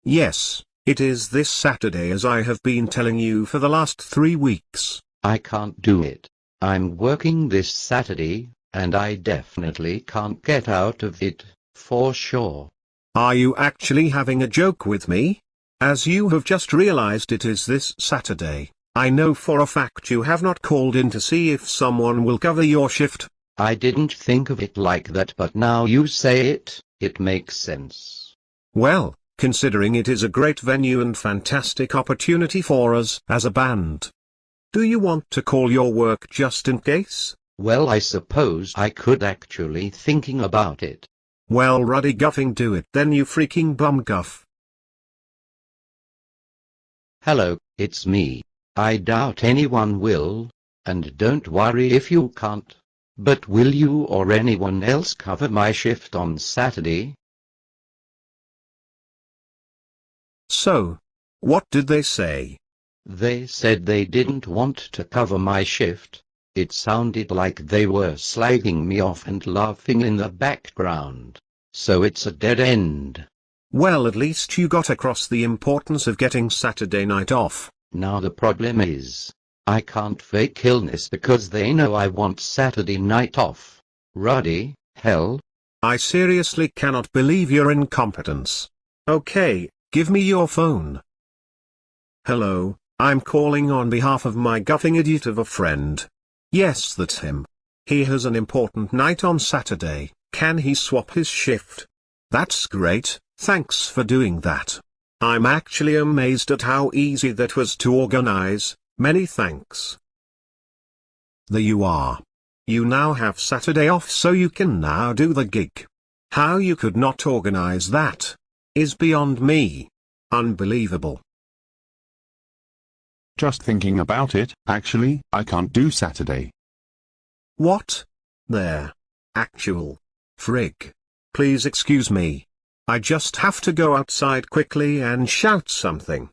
Yes, it is this Saturday, as I have been telling you for the last 3 weeks. I can't do it. I'm working this Saturday, and I definitely can't get out of it, for sure. Are you actually having a joke with me? As you have just realized it is this Saturday, I know for a fact you have not called in to see if someone will cover your shift. I didn't think of it like that, but now you say it, it makes sense. Well, considering it is a great venue and fantastic opportunity for us as a band. Do you want to call your work just in case? Well, I suppose I could actually thinking about it. Well, ruddy guffing, do it then, you freaking bum guff. Hello, it's me. I doubt anyone will, and don't worry if you can't. But will you or anyone else cover my shift on Saturday? So, what did they say? They said they didn't want to cover my shift. It sounded like they were slagging me off and laughing in the background. So it's a dead end. Well, at least you got across the importance of getting Saturday night off. Now the problem is, I can't fake illness because they know I want Saturday night off. Ruddy, hell. I seriously cannot believe your incompetence. Okay, give me your phone. Hello, I'm calling on behalf of my guffing idiot of a friend. Yes, that's him. He has an important night on Saturday. Can he swap his shift? That's great, thanks for doing that. I'm actually amazed at how easy that was to organize. Many thanks. There you are. You now have Saturday off, so you can now do the gig. How you could not organize that is beyond me. Unbelievable. Just thinking about it, actually, I can't do Saturday. What? There. Actual. Frig. Please excuse me. I just have to go outside quickly and shout something.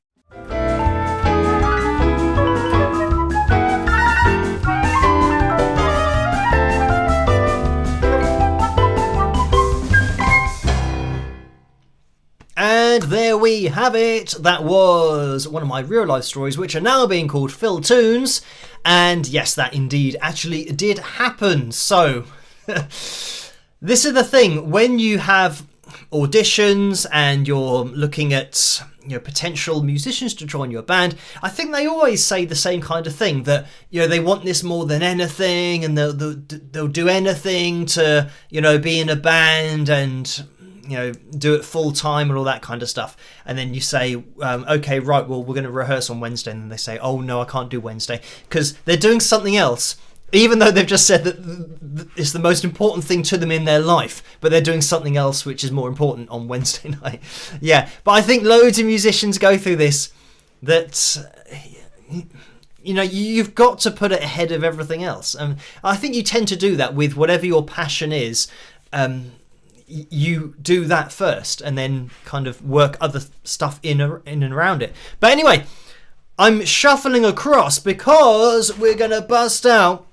And there we have it. That was one of my real life stories, which are now being called Phil Tunes. And yes, that indeed actually did happen. So this is the thing, when you have auditions and you're looking at potential musicians to join your band, I think they always say the same kind of thing, that they want this more than anything, and they'll do anything to be in a band and do it full time and all that kind of stuff. And then you say, okay, right, well, we're going to rehearse on Wednesday. And then they say, oh no, I can't do Wednesday, because they're doing something else, even though they've just said that it's the most important thing to them in their life, but they're doing something else which is more important on Wednesday night. Yeah, but I think loads of musicians go through this, that you've got to put it ahead of everything else. And I think you tend to do that with whatever your passion is. You do that first and then kind of work other stuff in and around it. But anyway, I'm shuffling across because we're going to bust out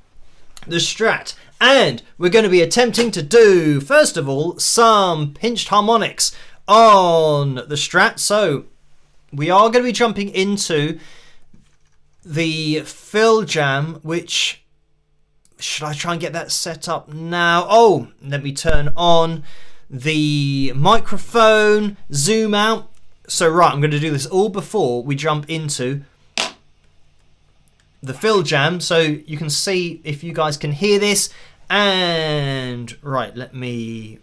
the Strat, and we're going to be attempting to do, first of all, some pinched harmonics on the Strat. So we are going to be jumping into the FilJam, which, should I try and get that set up now? Oh, let me turn on the microphone, zoom out. So right, I'm going to do this all before we jump into the FilJam, so you can see if you guys can hear this. And right, let me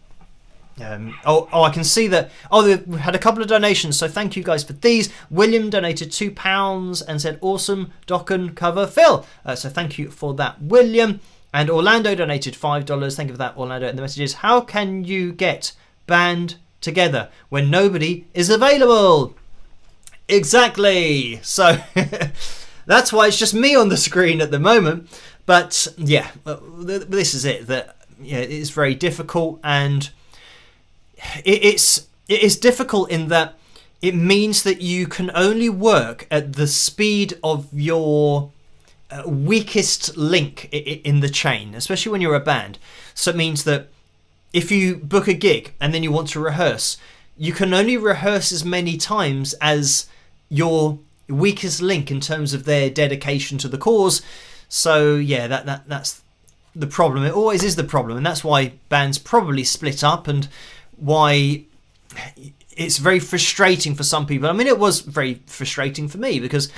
I can see that. We had a couple of donations, so thank you guys for these. William donated £2 and said, awesome Dokken cover Phil, so thank you for that, William. And Orlando donated $5. Thank you for that, Orlando. And the message is, how can you get band together when nobody is available? Exactly. So that's why it's just me on the screen at the moment. But yeah, this is it. That it is very difficult, and it is difficult in that it means that you can only work at the speed of your weakest link in the chain, especially when you're a band. So it means that if you book a gig and then you want to rehearse, you can only rehearse as many times as your weakest link in terms of their dedication to the cause. So yeah, that's the problem. It always is the problem, and that's why bands probably split up, and why it's very frustrating for some people. I mean, it was very frustrating for me because,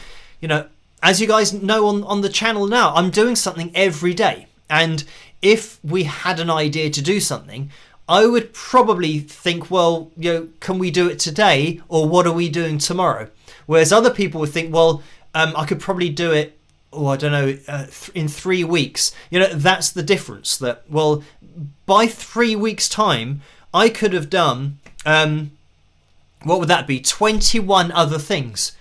as you guys know on the channel now, I'm doing something every day. And if we had an idea to do something, I would probably think, well, can we do it today, or what are we doing tomorrow? Whereas other people would think, well, I could probably do it, I don't know, in 3 weeks. That's the difference. That, well, by 3 weeks' time, I could have done, what would that be? 21 other things.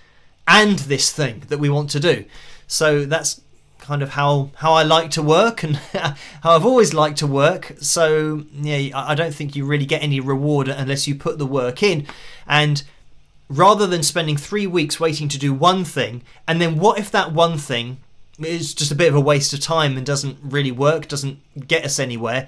And this thing that we want to do. So that's kind of how I like to work, and how I've always liked to work. So yeah, I don't think you really get any reward unless you put the work in. And rather than spending 3 weeks waiting to do one thing, and then what if that one thing is just a bit of a waste of time and doesn't really work, doesn't get us anywhere?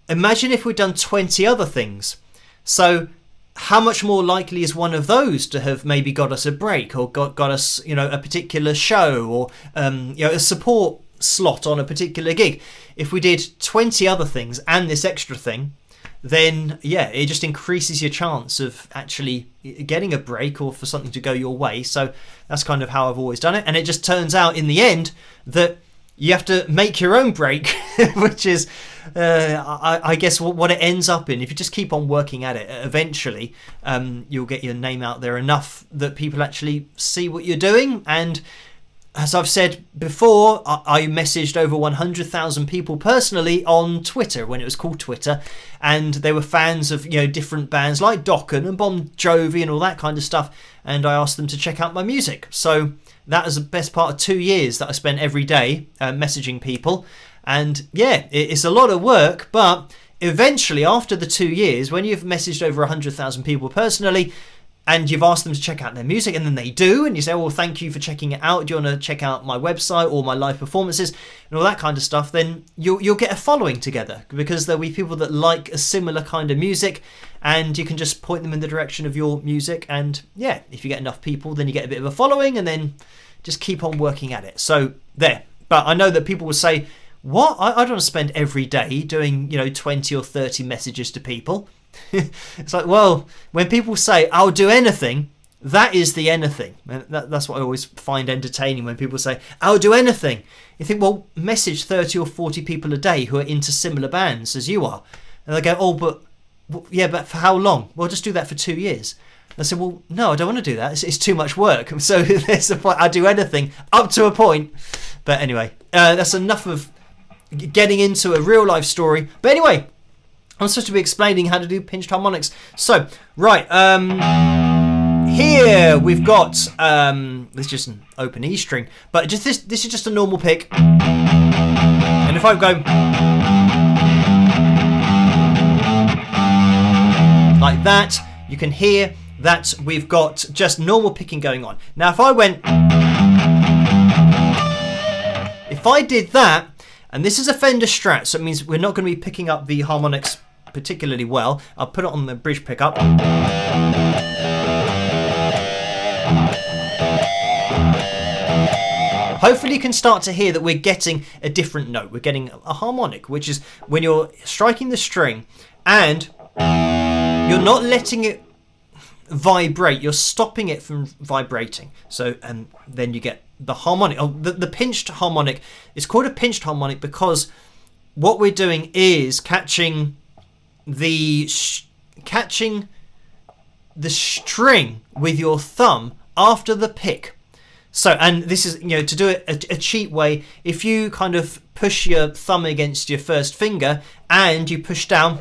Imagine if we'd done 20 other things. So how much more likely is one of those to have maybe got us a break, or got us, a particular show, or a support slot on a particular gig? If we did 20 other things and this extra thing, then yeah, it just increases your chance of actually getting a break or for something to go your way. So that's kind of how I've always done it. And it just turns out in the end that you have to make your own break, which is, I guess, what it ends up in. If you just keep on working at it, eventually you'll get your name out there enough that people actually see what you're doing. And as I've said before, I messaged over 100,000 people personally on Twitter when it was called Twitter, and they were fans of different bands like Dokken and Bon Jovi and all that kind of stuff, and I asked them to check out my music. So that was the best part of 2 years that I spent every day messaging people, and yeah, it's a lot of work, but eventually after the 2 years, when you've messaged over 100,000 people personally, and you've asked them to check out their music, and then they do, and you say, well, thank you for checking it out. Do you want to check out my website or my live performances and all that kind of stuff? Then you'll get a following together, because there'll be people that like a similar kind of music, and you can just point them in the direction of your music. And yeah, if you get enough people, then you get a bit of a following, and then just keep on working at it. So there. But I know that people will say, what? I don't want to spend every day doing 20 or 30 messages to people. It's like, well, when people say I'll do anything, that is the anything. And that's what I always find entertaining, when people say I'll do anything. You think, well, message 30 or 40 people a day who are into similar bands as you are, and they go, oh, but for how long? Well, just do that for 2 years. And I said, well, no, I don't want to do that. It's too much work. So there's a point. I do anything up to a point. But anyway, that's enough of getting into a real life story. But anyway, I'm supposed to be explaining how to do pinched harmonics. So, right, here we've got, this is just an open E string, but just this is just a normal pick. And if I go like that, you can hear that we've got just normal picking going on. Now, if I did that, and this is a Fender Strat, so it means we're not going to be picking up the harmonics particularly well. I'll put it on the bridge pickup. Hopefully you can start to hear that we're getting a different note. We're getting a harmonic, which is when you're striking the string and you're not letting it vibrate, you're stopping it from vibrating. So, and then you get the harmonic. The pinched harmonic is called a pinched harmonic because what we're doing is catching the string with your thumb after the pick. So, and this is, to do it a cheat way, if you kind of push your thumb against your first finger and you push down,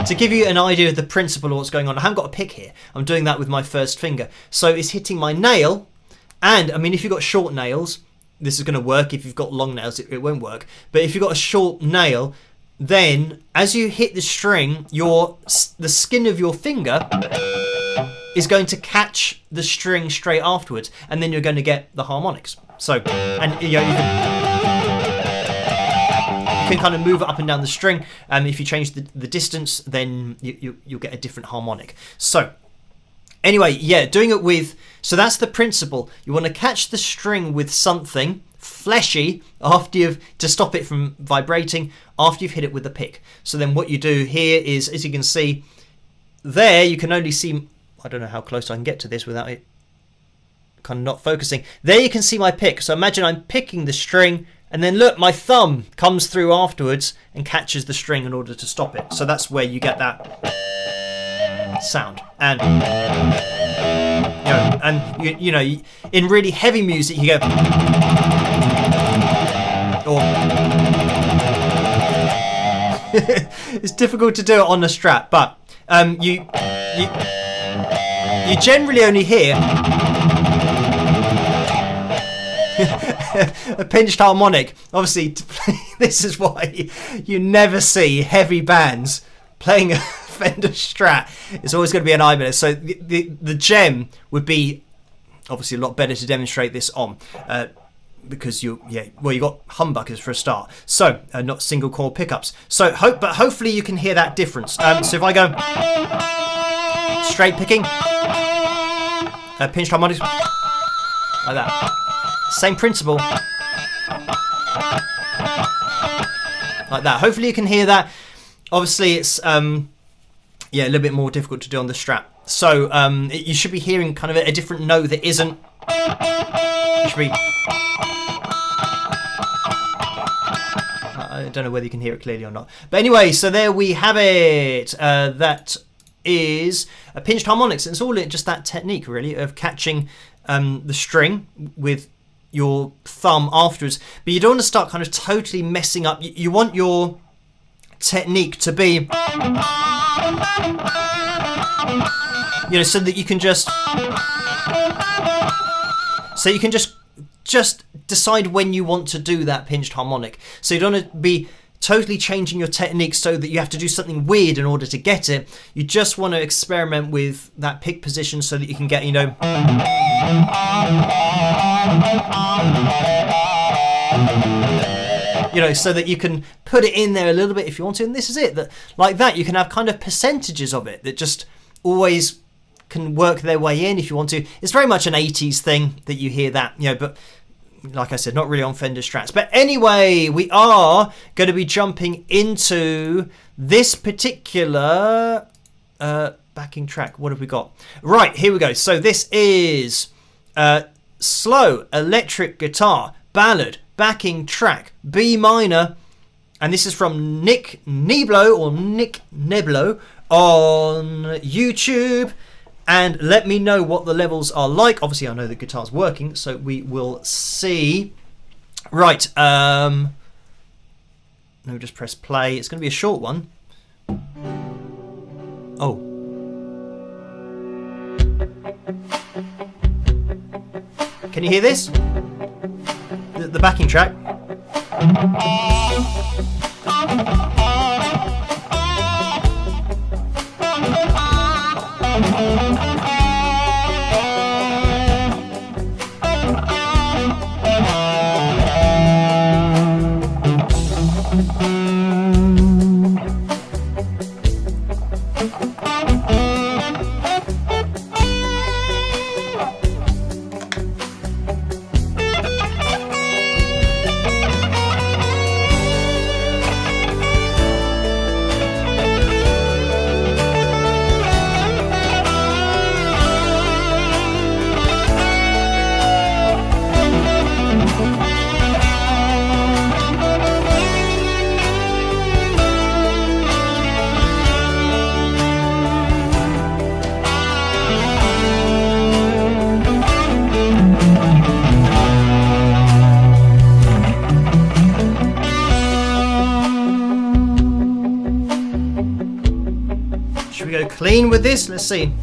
to give you an idea of the principle of what's going on. I haven't got a pick here. I'm doing that with my first finger. So it's hitting my nail, and I mean, if you've got short nails, this is going to work. If you've got long nails, it won't work. But if you've got a short nail, then as you hit the string, the skin of your finger is going to catch the string straight afterwards, and then you're going to get the harmonics. So, and you can kind of move it up and down the string. If you change the distance, then you'll get a different harmonic. So anyway, yeah, doing it with, so that's the principle. You want to catch the string with something fleshy to stop it from vibrating after you've hit it with the pick. So then what you do here is, as you can see there, you can only see, I don't know how close I can get to this without it kind of not focusing. There you can see my pick. So imagine I'm picking the string, and then look, my thumb comes through afterwards and catches the string in order to stop it. So that's where you get that sound. And in really heavy music you go, or it's difficult to do it on a Strat, but you generally only hear a pinched harmonic. Obviously, this is why you never see heavy bands playing a Fender Strat. It's always going to be an ibanez. So the gem would be obviously a lot better to demonstrate this on, because you got humbuckers for a start. So not single coil pickups. So hopefully you can hear that difference. So if I go straight picking, pinched harmonics like that. Same principle. like that. Hopefully you can hear that. Obviously it's yeah, a little bit more difficult to do on the Strat. So you should be hearing kind of a different note that isn't. It should be. I don't know whether you can hear it clearly or not. But anyway, so there we have it. That is a pinched harmonics. And it's all just that technique, really, of catching the string with your thumb afterwards. But you don't want to start kind of totally messing up. You want your technique to be, you know, so that you can just, just decide when you want to do that pinched harmonic. So you don't want to be totally changing your technique so that you have to do something weird in order to get it. You just want to experiment with that pick position so that you can get, you know, so that you can put it in there a little bit if you want to. And this is it, that like that you can have kind of percentages of it that just always can work their way in if you want to. It's very much an 80s thing that you hear that, you know, but like I said, not really on Fender Strats. But anyway, we are going to be jumping into this particular backing track. What have we got? Right, here we go. So this is slow electric guitar ballad backing track B minor, and this is from Nick Neblo on YouTube. And let me know what the levels are like. Obviously, I know the guitar's working, so we will see. Right. Let me just press play. It's going to be a short one. Oh. Can you hear this? The backing track. Clean with this, let's see.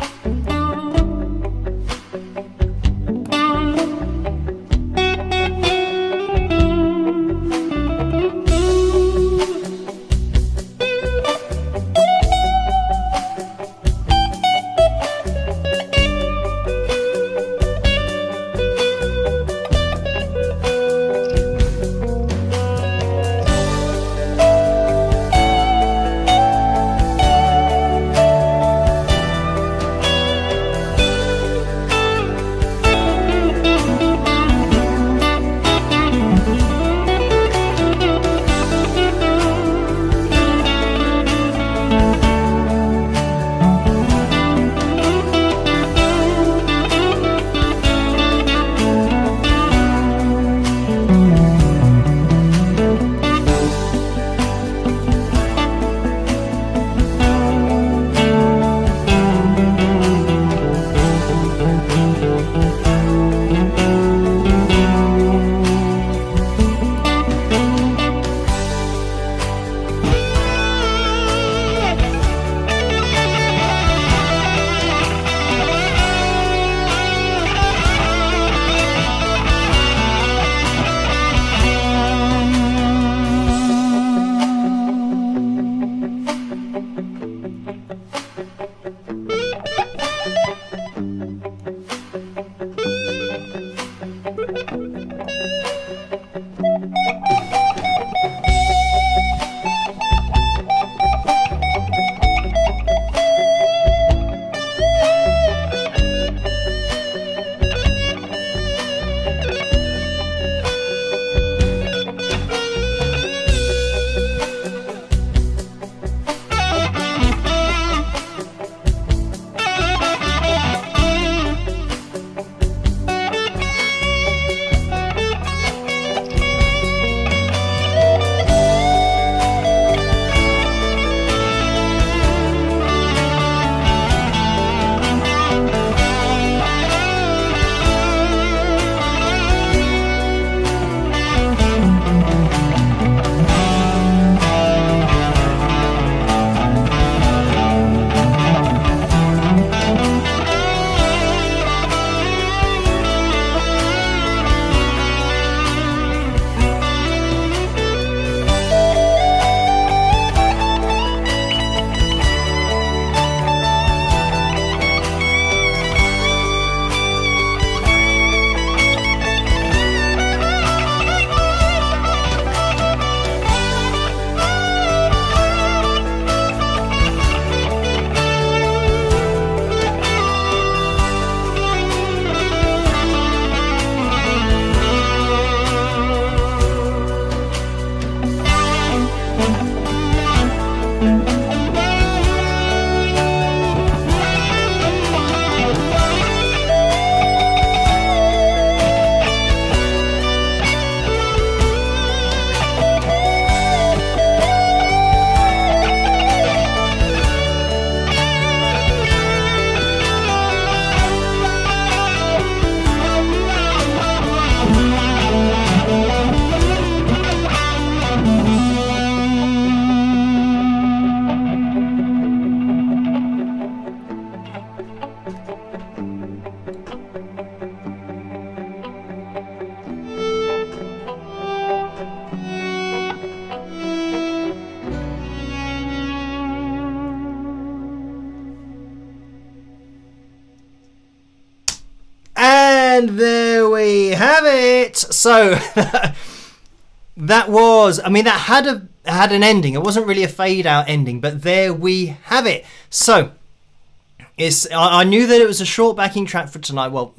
And there we have it. So that was, I mean, that had an ending. It wasn't really a fade out ending, but there we have it. So I knew that it was a short backing track for tonight. Well,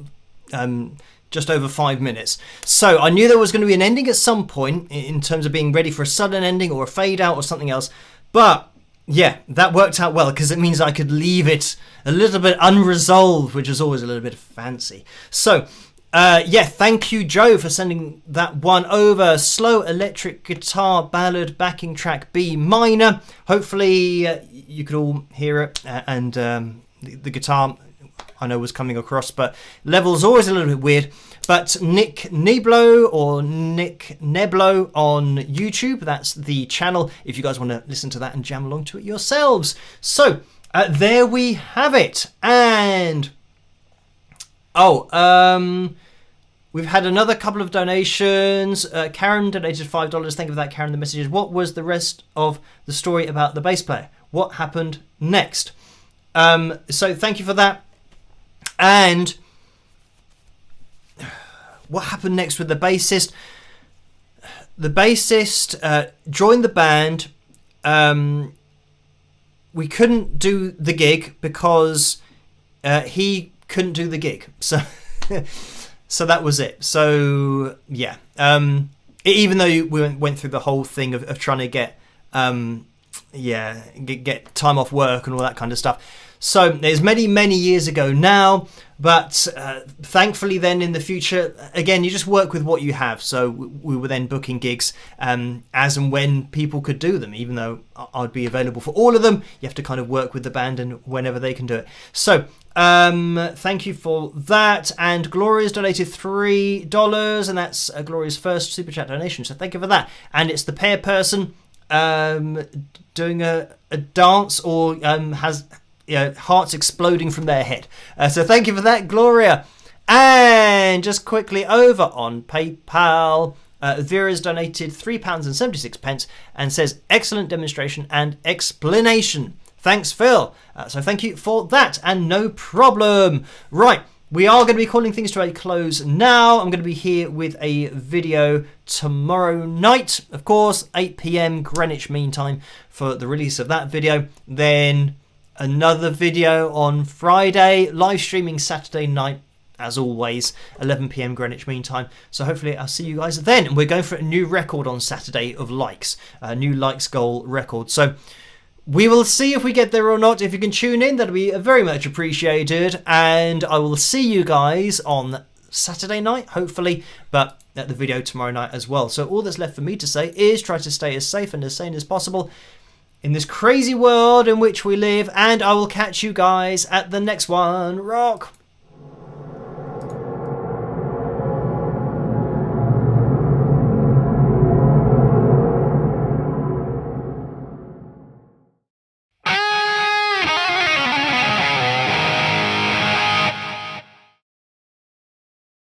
just over 5 minutes. So I knew there was going to be an ending at some point in terms of being ready for a sudden ending or a fade out or something else. But yeah, that worked out well because it means I could leave it a little bit unresolved, which is always a little bit fancy. So yeah, thank you, Joe, for sending that one over. Slow electric guitar ballad backing track B minor. Hopefully you could all hear it, and the guitar I know was coming across, but level's always a little bit weird. But Nick Neblo or Nick Neblo on YouTube, that's the channel if you guys want to listen to that and jam along to it yourselves. So there we have it. And we've had another couple of donations. Karen donated $5. Thank you for that, Karen. The message is, what was the rest of the story about the bass player? What happened next? So thank you for that. And what happened next with the bassist? The bassist joined the band. We couldn't do the gig because he couldn't do the gig. So so that was it. So yeah, even though we went through the whole thing of trying to get get time off work and all that kind of stuff. So there's many years ago now, but thankfully then in the future, again, you just work with what you have. So we were then booking gigs as and when people could do them, even though I'd be available for all of them. You have to kind of work with the band and whenever they can do it. So thank you for that. And Gloria's donated $3, and that's Gloria's first Super Chat donation. So thank you for that. And it's the pair person doing a dance or has... hearts exploding from their head. So thank you for that, Gloria. And just quickly over on PayPal, Vera's donated £3.76 and says, excellent demonstration and explanation. Thanks, Phil. So thank you for that, and no problem. Right, we are going to be calling things to a close now. I'm going to be here with a video tomorrow night, of course, 8 p.m. Greenwich Mean Time for the release of that video. Then another video on Friday, live streaming Saturday night, as always, 11 p.m. Greenwich Mean Time. So hopefully I'll see you guys then. And we're going for a new record on Saturday of likes, a new likes goal record. So we will see if we get there or not. If you can tune in, that'll be very much appreciated. And I will see you guys on Saturday night, hopefully, but at the video tomorrow night as well. So all that's left for me to say is try to stay as safe and as sane as possible in this crazy world in which we live, and I will catch you guys at the next one. Rock!